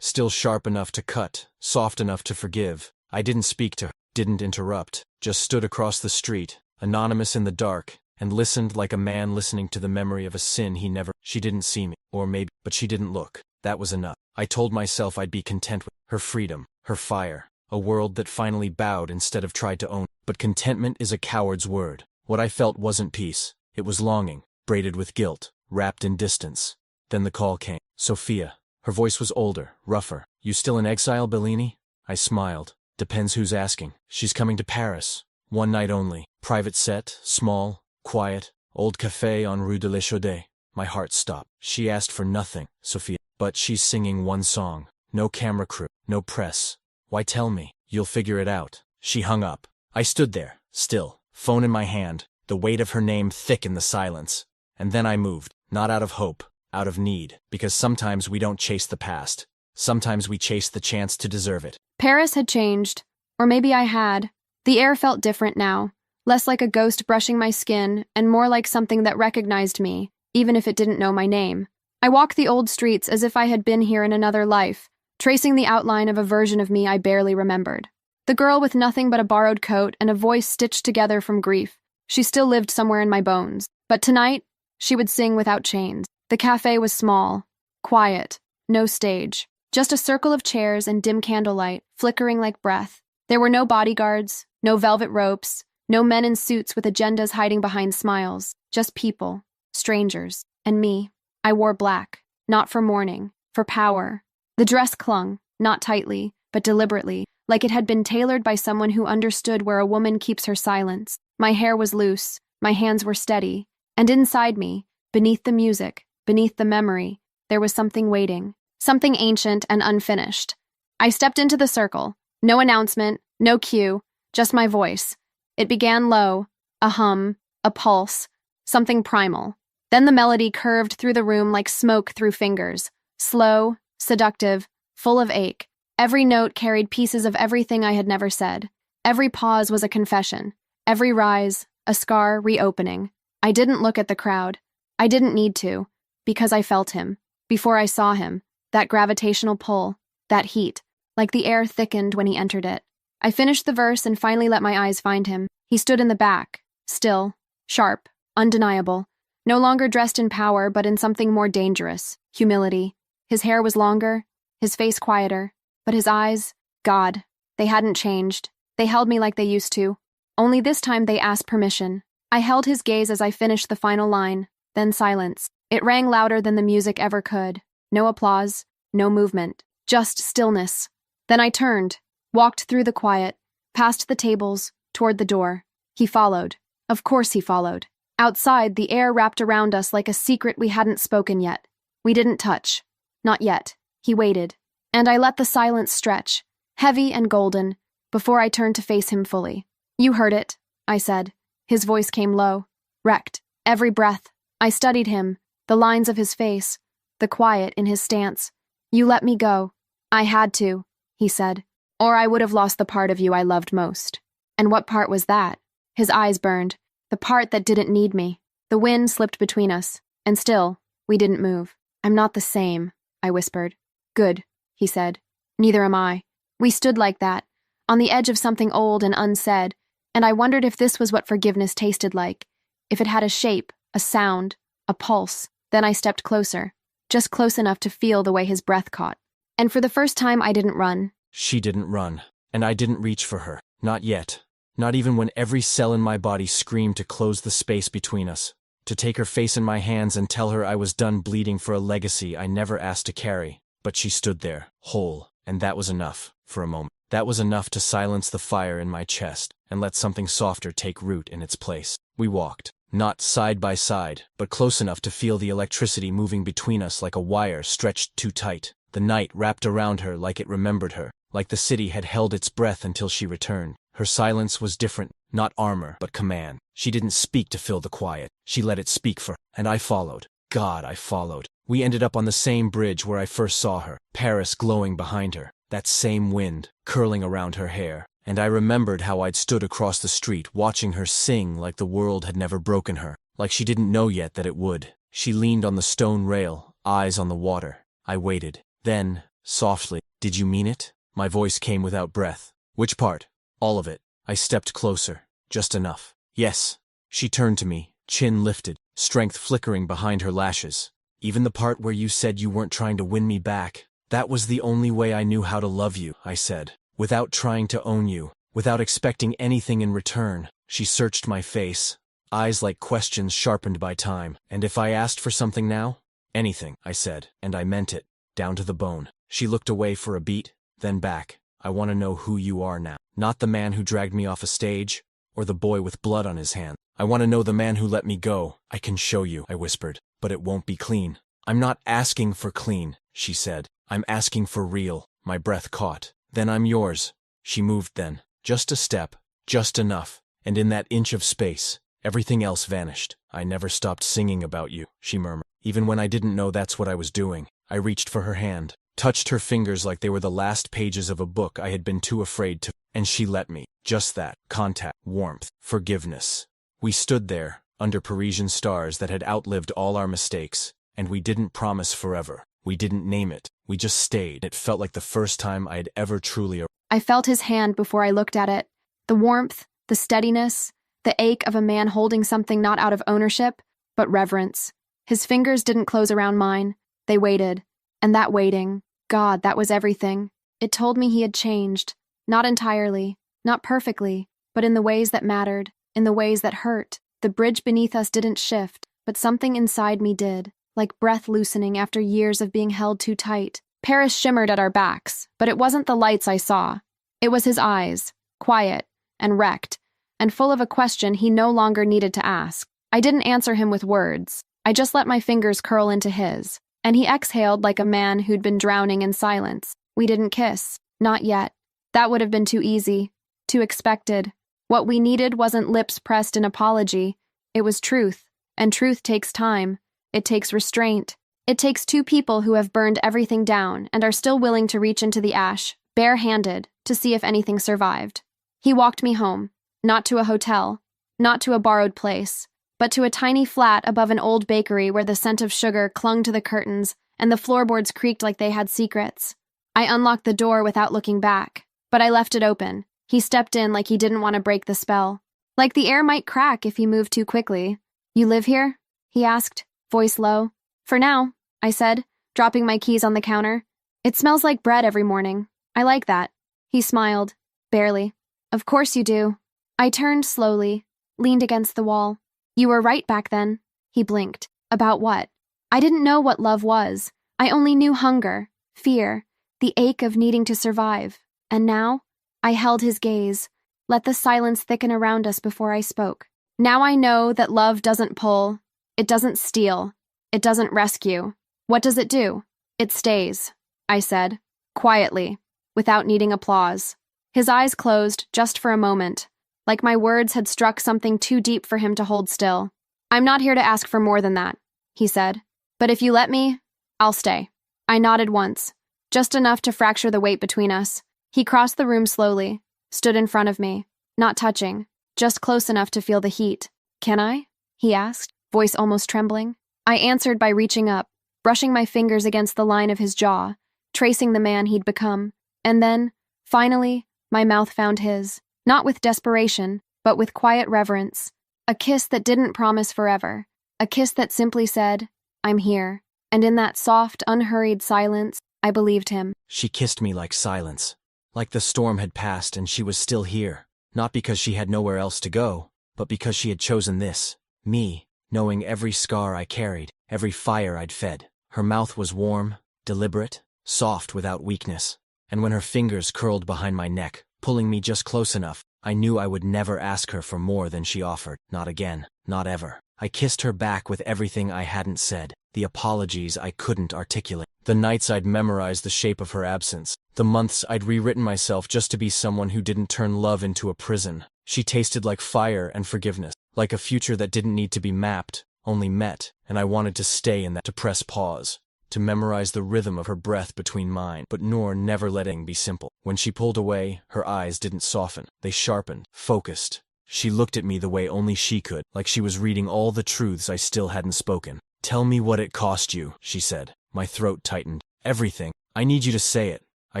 still sharp enough to cut, soft enough to forgive. I didn't speak to her, didn't interrupt, just stood across the street, anonymous in the dark, and listened like a man listening to the memory of a sin he never. She didn't see me, or maybe, but she didn't look. That was enough. I told myself I'd be content with her freedom, her fire, a world that finally bowed instead of tried to own. But contentment is a coward's word. What I felt wasn't peace. It was longing, braided with guilt, wrapped in distance. Then the call came. Sophia. Her voice was older, rougher. You still in exile, Bellini? I smiled. Depends who's asking. She's coming to Paris. One night only. Private set, small, quiet, old café on Rue de l'Echaude. My heart stopped. She asked for nothing, Sophia. But she's singing one song. No camera crew, no press. Why tell me? You'll figure it out. She hung up. I stood there, still, phone in my hand, the weight of her name thick in the silence. And then I moved, not out of hope, out of need, because sometimes we don't chase the past. Sometimes we chase the chance to deserve it. Paris had changed, or maybe I had. The air felt different now, less like a ghost brushing my skin, and more like something that recognized me, even if it didn't know my name. I walked the old streets as if I had been here in another life, tracing the outline of a version of me I barely remembered. The girl with nothing but a borrowed coat and a voice stitched together from grief. She still lived somewhere in my bones. But tonight, she would sing without chains. The cafe was small, quiet, no stage. Just a circle of chairs and dim candlelight, flickering like breath. There were no bodyguards, no velvet ropes, no men in suits with agendas hiding behind smiles. Just people, strangers, and me. I wore black, not for mourning, for power. The dress clung, not tightly, but deliberately, like it had been tailored by someone who understood where a woman keeps her silence. My hair was loose, my hands were steady, and inside me, beneath the music, beneath the memory, there was something waiting, something ancient and unfinished. I stepped into the circle. No announcement, no cue, just my voice. It began low, a hum, a pulse, something primal. Then the melody curved through the room like smoke through fingers, slow, seductive, full of ache. Every note carried pieces of everything I had never said. Every pause was a confession. Every rise, a scar reopening. I didn't look at the crowd. I didn't need to, because I felt him. Before I saw him, that gravitational pull, that heat, like the air thickened when he entered it. I finished the verse and finally let my eyes find him. He stood in the back, still, sharp, undeniable, no longer dressed in power but in something more dangerous, humility. His hair was longer, his face quieter, but his eyes, God, they hadn't changed. They held me like they used to. Only this time they asked permission. I held his gaze as I finished the final line, then silence. It rang louder than the music ever could. No applause, no movement, just stillness. Then I turned, walked through the quiet, past the tables, toward the door. He followed. Of course he followed. Outside, the air wrapped around us like a secret we hadn't spoken yet. We didn't touch. Not yet. He waited. And I let the silence stretch, heavy and golden, before I turned to face him fully. You heard it, I said. His voice came low, wrecked. Every breath. I studied him, the lines of his face, the quiet in his stance. You let me go. I had to, he said, or I would have lost the part of you I loved most. And what part was that? His eyes burned, the part that didn't need me. The wind slipped between us, and still, we didn't move. I'm not the same, I whispered. Good, he said. Neither am I. We stood like that, on the edge of something old and unsaid, and I wondered if this was what forgiveness tasted like, if it had a shape, a sound, a pulse. Then I stepped closer, just close enough to feel the way his breath caught. And for the first time, I didn't run. She didn't run, and I didn't reach for her. Not yet. Not even when every cell in my body screamed to close the space between us, to take her face in my hands and tell her I was done bleeding for a legacy I never asked to carry. But she stood there, whole, and that was enough, for a moment. That was enough to silence the fire in my chest and let something softer take root in its place. We walked, not side by side, but close enough to feel the electricity moving between us like a wire stretched too tight. The night wrapped around her like it remembered her, like the city had held its breath until she returned. Her silence was different, not armor, but command. She didn't speak to fill the quiet. She let it speak for her, and I followed. God, I followed. We ended up on the same bridge where I first saw her, Paris glowing behind her, that same wind curling around her hair. And I remembered how I'd stood across the street watching her sing like the world had never broken her, like she didn't know yet that it would. She leaned on the stone rail, eyes on the water. I waited. Then, softly, "Did you mean it?" My voice came without breath. "Which part?" "All of it." I stepped closer, just enough. "Yes." She turned to me, chin lifted, strength flickering behind her lashes. "Even the part where you said you weren't trying to win me back? That was the only way I knew how to love you," I said, "without trying to own you, without expecting anything in return." She searched my face, eyes like questions sharpened by time. "And if I asked for something now?" "Anything," I said, and I meant it, down to the bone. She looked away for a beat, then back. "I want to know who you are now. Not the man who dragged me off a stage, or the boy with blood on his hand. I want to know the man who let me go." "I can show you," I whispered, "but it won't be clean." "I'm not asking for clean," she said. "I'm asking for real." My breath caught. "Then I'm yours." She moved then. Just a step, just enough, and in that inch of space, everything else vanished. "I never stopped singing about you," she murmured, "even when I didn't know that's what I was doing." I reached for her hand, touched her fingers like they were the last pages of a book I had been too afraid to, and she let me. Just that. Contact, warmth, forgiveness. We stood there, under Parisian stars that had outlived all our mistakes, and we didn't promise forever. We didn't name it. We just stayed. It felt like the first time I had ever truly. I felt his hand before I looked at it. The warmth, the steadiness, the ache of a man holding something not out of ownership, but reverence. His fingers didn't close around mine. They waited. And that waiting, God, that was everything. It told me he had changed. Not entirely, not perfectly, but in the ways that mattered, in the ways that hurt. The bridge beneath us didn't shift, but something inside me did, like breath loosening after years of being held too tight. Paris shimmered at our backs, but it wasn't the lights I saw. It was his eyes, quiet and wrecked, and full of a question he no longer needed to ask. I didn't answer him with words. I just let my fingers curl into his, and he exhaled like a man who'd been drowning in silence. We didn't kiss. Not yet. That would have been too easy, too expected. What we needed wasn't lips pressed in apology. It was truth, and truth takes time. It takes restraint. It takes two people who have burned everything down and are still willing to reach into the ash, bare-handed, to see if anything survived. He walked me home, not to a hotel, not to a borrowed place, but to a tiny flat above an old bakery where the scent of sugar clung to the curtains and the floorboards creaked like they had secrets. I unlocked the door without looking back, but I left it open. He stepped in like he didn't want to break the spell. Like the air might crack if he moved too quickly. "You live here?" he asked, voice low. "For now," I said, dropping my keys on the counter. "It smells like bread every morning. I like that." He smiled, barely. "Of course you do." I turned slowly, leaned against the wall. "You were right back then." He blinked. "About what?" I didn't know what love was. I only knew hunger, fear, the ache of needing to survive. And now, I held his gaze, let the silence thicken around us before I spoke. "Now I know that love doesn't pull, it doesn't steal, it doesn't rescue. What does it do?" "It stays," I said, quietly, without needing applause. His eyes closed just for a moment, like my words had struck something too deep for him to hold still. "I'm not here to ask for more than that," he said. "But if you let me, I'll stay." I nodded once, just enough to fracture the weight between us. He crossed the room slowly, stood in front of me, not touching, just close enough to feel the heat. "Can I?" he asked, voice almost trembling. I answered by reaching up, brushing my fingers against the line of his jaw, tracing the man he'd become. And then, finally, my mouth found his, not with desperation, but with quiet reverence. A kiss that didn't promise forever. A kiss that simply said, "I'm here." And in that soft, unhurried silence, I believed him. She kissed me like silence. Like the storm had passed and she was still here. Not because she had nowhere else to go, but because she had chosen this. Me, knowing every scar I carried, every fire I'd fed. Her mouth was warm, deliberate, soft without weakness. And when her fingers curled behind my neck, pulling me just close enough, I knew I would never ask her for more than she offered. Not again, not ever. I kissed her back with everything I hadn't said, the apologies I couldn't articulate, the nights I'd memorized the shape of her absence, the months I'd rewritten myself just to be someone who didn't turn love into a prison. She tasted like fire and forgiveness, like a future that didn't need to be mapped, only met, and I wanted to stay in that, to press pause, to memorize the rhythm of her breath between mine, but nor never letting be simple. When she pulled away, her eyes didn't soften, they sharpened, focused. She looked at me the way only she could, like she was reading all the truths I still hadn't spoken. "Tell me what it cost you," she said. My throat tightened. "Everything. I need you to say it." I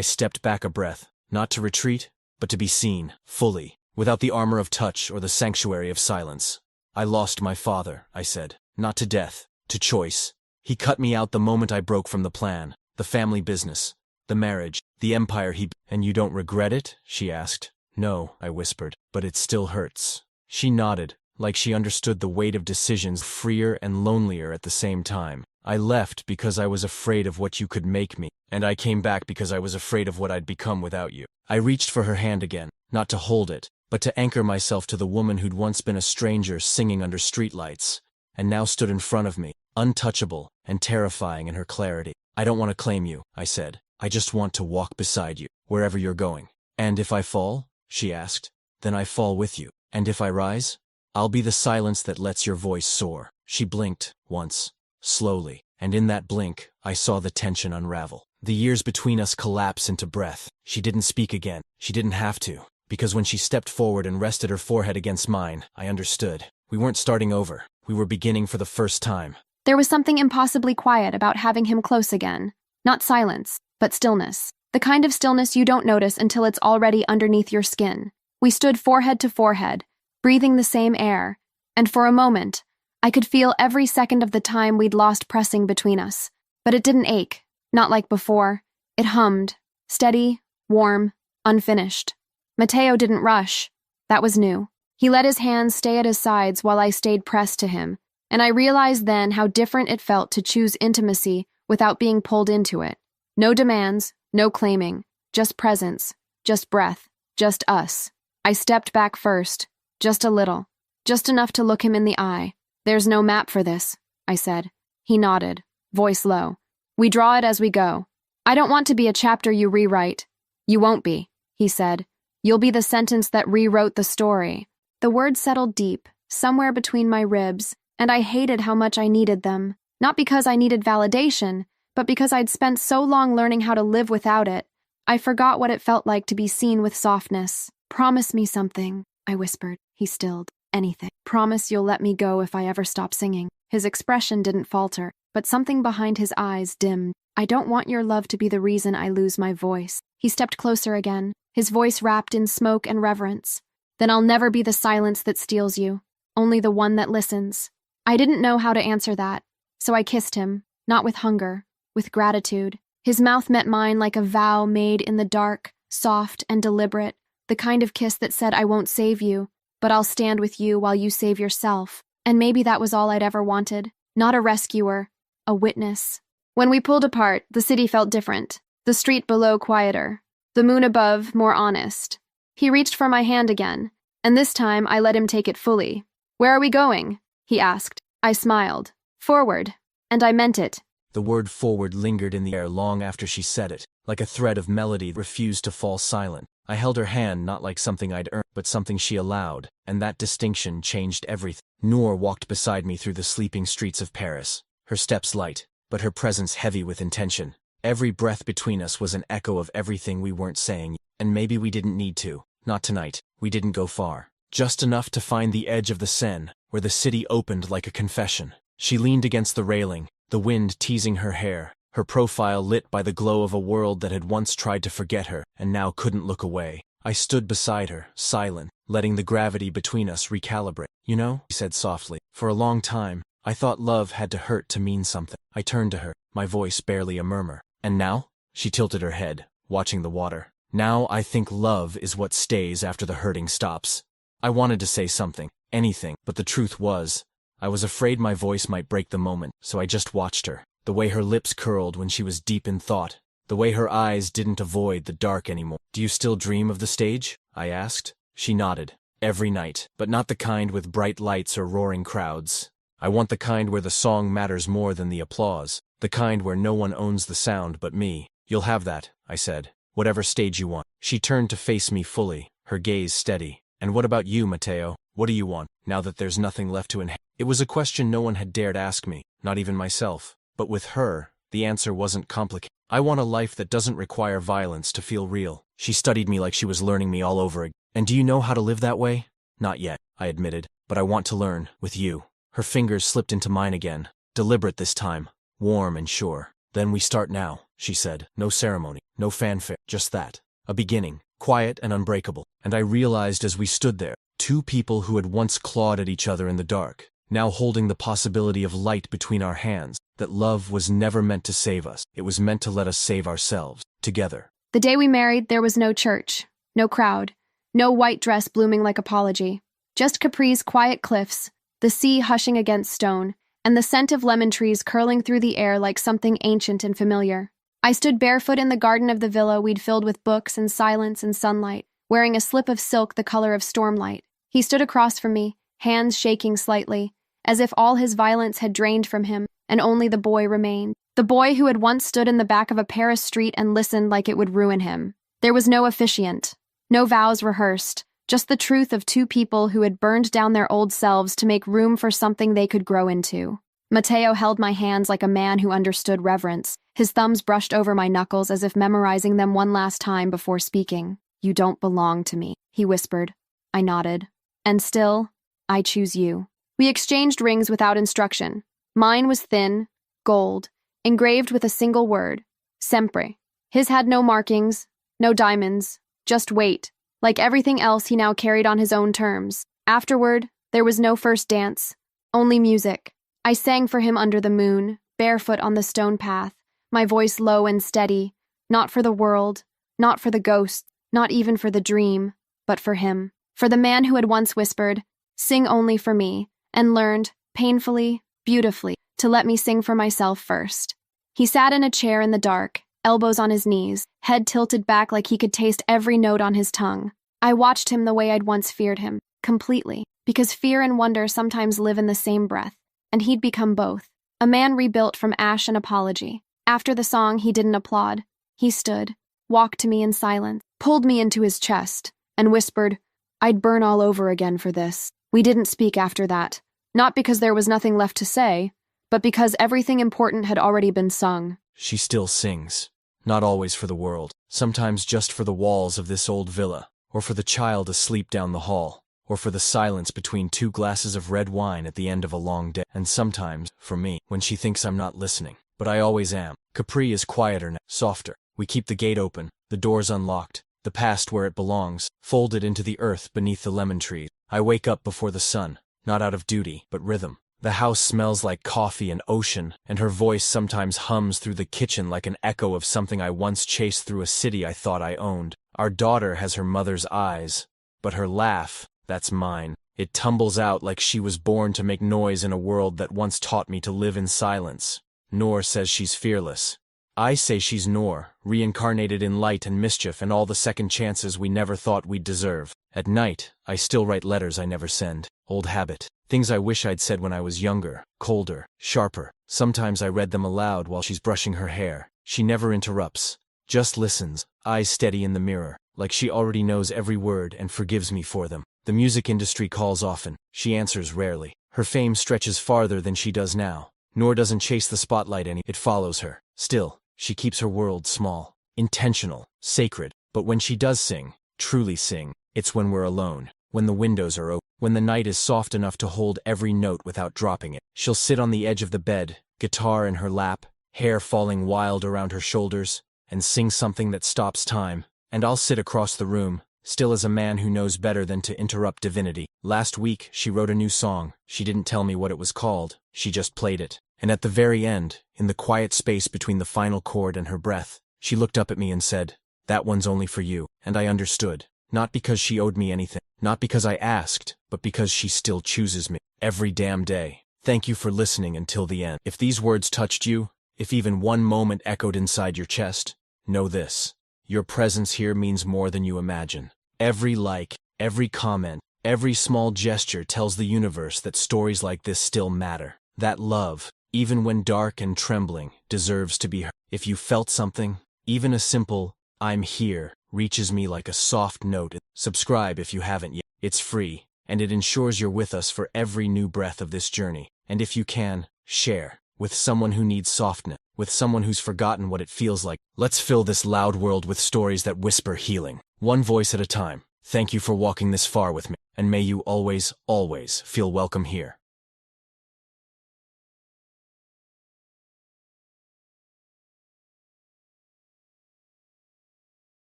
stepped back a breath, not to retreat, but to be seen, fully, without the armor of touch or the sanctuary of silence. "I lost my father," I said. "Not to death, to choice. He cut me out the moment I broke from the plan, the family business, the marriage, the empire he— "And you don't regret it?" she asked. "No," I whispered, "but it still hurts." She nodded, like she understood the weight of decisions, freer and lonelier at the same time. "I left because I was afraid of what you could make me, and I came back because I was afraid of what I'd become without you." I reached for her hand again, not to hold it, but to anchor myself to the woman who'd once been a stranger singing under streetlights, and now stood in front of me, untouchable and terrifying in her clarity. "I don't want to claim you," I said. "I just want to walk beside you, wherever you're going." "And if I fall?" she asked. "Then I fall with you. And if I rise? I'll be the silence that lets your voice soar." She blinked, once, slowly, and in that blink, I saw the tension unravel. The years between us collapse into breath. She didn't speak again. She didn't have to, because when she stepped forward and rested her forehead against mine, I understood. We weren't starting over. We were beginning for the first time. There was something impossibly quiet about having him close again. Not silence, but stillness. The kind of stillness you don't notice until it's already underneath your skin. We stood forehead to forehead, breathing the same air, and for a moment, I could feel every second of the time we'd lost pressing between us. But it didn't ache, not like before. It hummed, steady, warm, unfinished. Mateo didn't rush. That was new. He let his hands stay at his sides while I stayed pressed to him, and I realized then how different it felt to choose intimacy without being pulled into it. No demands, no claiming, just presence, just breath, just us. I stepped back first, just a little, just enough to look him in the eye. "There's no map for this," I said. He nodded, voice low. "We draw it as we go. I don't want to be a chapter you rewrite." "You won't be," he said. "You'll be the sentence that rewrote the story." The words settled deep, somewhere between my ribs, and I hated how much I needed them. Not because I needed validation, but because I'd spent so long learning how to live without it. I forgot what it felt like to be seen with softness. "Promise me something," I whispered. He stilled. Anything. Promise you'll let me go if I ever stop singing. His expression didn't falter, but something behind his eyes dimmed. I don't want your love to be the reason I lose my voice. He stepped closer again, his voice wrapped in smoke and reverence. Then I'll never be the silence that steals you, only the one that listens. I didn't know how to answer that, so I kissed him, not with hunger, with gratitude. His mouth met mine like a vow made in the dark, soft and deliberate, the kind of kiss that said I won't save you, but I'll stand with you while you save yourself. And maybe that was all I'd ever wanted. Not a rescuer, a witness. When we pulled apart, the city felt different. The street below quieter. The moon above more honest. He reached for my hand again, and this time I let him take it fully. Where are we going? He asked. I smiled. Forward. And I meant it. The word forward lingered in the air long after she said it, like a thread of melody that refused to fall silent. I held her hand not like something I'd earned, but something she allowed, and that distinction changed everything. Noor walked beside me through the sleeping streets of Paris, her steps light, but her presence heavy with intention. Every breath between us was an echo of everything we weren't saying, and maybe we didn't need to. Not tonight. We didn't go far. Just enough to find the edge of the Seine, where the city opened like a confession. She leaned against the railing, the wind teasing her hair, her profile lit by the glow of a world that had once tried to forget her and now couldn't look away. I stood beside her, silent, letting the gravity between us recalibrate. You know, he said softly, for a long time, I thought love had to hurt to mean something. I turned to her, my voice barely a murmur. And now? She tilted her head, watching the water. Now I think love is what stays after the hurting stops. I wanted to say something, anything, but the truth was, I was afraid my voice might break the moment, so I just watched her. The way her lips curled when she was deep in thought. The way her eyes didn't avoid the dark anymore. Do you still dream of the stage? I asked. She nodded. Every night, but not the kind with bright lights or roaring crowds. I want the kind where the song matters more than the applause. The kind where no one owns the sound but me. You'll have that, I said. Whatever stage you want. She turned to face me fully, her gaze steady. And what about you, Matteo? What do you want, now that there's nothing left to inherit? It was a question no one had dared ask me, not even myself. But with her, the answer wasn't complicated. I want a life that doesn't require violence to feel real. She studied me like she was learning me all over again. And do you know how to live that way? Not yet, I admitted, but I want to learn, with you. Her fingers slipped into mine again, deliberate this time, warm and sure. Then we start now, she said. No ceremony, no fanfare, just that. A beginning, quiet and unbreakable. And I realized as we stood there, two people who had once clawed at each other in the dark, now holding the possibility of light between our hands, that love was never meant to save us. It was meant to let us save ourselves, together. The day we married, there was no church, no crowd, no white dress blooming like apology. Just Capri's quiet cliffs, the sea hushing against stone, and the scent of lemon trees curling through the air like something ancient and familiar. I stood barefoot in the garden of the villa we'd filled with books and silence and sunlight, wearing a slip of silk the color of stormlight. He stood across from me, hands shaking slightly, as if all his violence had drained from him, and only the boy remained. The boy who had once stood in the back of a Paris street and listened like it would ruin him. There was no officiant, no vows rehearsed, just the truth of two people who had burned down their old selves to make room for something they could grow into. Matteo held my hands like a man who understood reverence. His thumbs brushed over my knuckles as if memorizing them one last time before speaking. You don't belong to me, he whispered. I nodded. And still, I choose you. We exchanged rings without instruction. Mine was thin, gold, engraved with a single word, sempre. His had no markings, no diamonds, just weight. Like everything else he now carried on his own terms. Afterward, there was no first dance, only music. I sang for him under the moon, barefoot on the stone path, my voice low and steady, not for the world, not for the ghosts, not even for the dream, but for him. For the man who had once whispered, sing only for me, and learned, painfully, beautifully, to let me sing for myself first. He sat in a chair in the dark, elbows on his knees, head tilted back like he could taste every note on his tongue. I watched him the way I'd once feared him, completely, because fear and wonder sometimes live in the same breath, and he'd become both. A man rebuilt from ash and apology. After the song, he didn't applaud. He stood, walked to me in silence, pulled me into his chest, and whispered, I'd burn all over again for this. We didn't speak after that, not because there was nothing left to say, but because everything important had already been sung. She still sings. Not always for the world. Sometimes just for the walls of this old villa, or for the child asleep down the hall, or for the silence between 2 glasses of red wine at the end of a long day. And sometimes, for me, when she thinks I'm not listening. But I always am. Capri is quieter now, softer. We keep the gate open, the doors unlocked, the past where it belongs, folded into the earth beneath the lemon trees. I wake up before the sun, not out of duty, but rhythm. The house smells like coffee and ocean, and her voice sometimes hums through the kitchen like an echo of something I once chased through a city I thought I owned. Our daughter has her mother's eyes, but her laugh, that's mine. It tumbles out like she was born to make noise in a world that once taught me to live in silence. Noor says she's fearless. I say she's Noor, reincarnated in light and mischief and all the second chances we never thought we'd deserve. At night, I still write letters I never send. Old habit. Things I wish I'd said when I was younger, colder, sharper. Sometimes I read them aloud while she's brushing her hair. She never interrupts, just listens, eyes steady in the mirror, like she already knows every word and forgives me for them. The music industry calls often. She answers rarely. Her fame stretches farther than she does now. Noor doesn't chase the spotlight it follows her. Still, she keeps her world small, intentional, sacred. But when she does sing, truly sing, it's when we're alone, when the windows are open, when the night is soft enough to hold every note without dropping it. She'll sit on the edge of the bed, guitar in her lap, hair falling wild around her shoulders, and sing something that stops time. And I'll sit across the room, still as a man who knows better than to interrupt divinity. Last week, she wrote a new song. She didn't tell me what it was called, she just played it. And at the very end, in the quiet space between the final chord and her breath, she looked up at me and said, "That one's only for you." And I understood. Not because she owed me anything, not because I asked, but because she still chooses me. Every damn day. Thank you for listening until the end. If these words touched you, if even one moment echoed inside your chest, know this. Your presence here means more than you imagine. Every like, every comment, every small gesture tells the universe that stories like this still matter. That love, even when dark and trembling, deserves to be heard. If you felt something, even a simple, "I'm here," reaches me like a soft note. Subscribe if you haven't yet. It's free, and it ensures you're with us for every new breath of this journey. And if you can, share with someone who needs softness, with someone who's forgotten what it feels like. Let's fill this loud world with stories that whisper healing, one voice at a time. Thank you for walking this far with me, and may you always, always feel welcome here.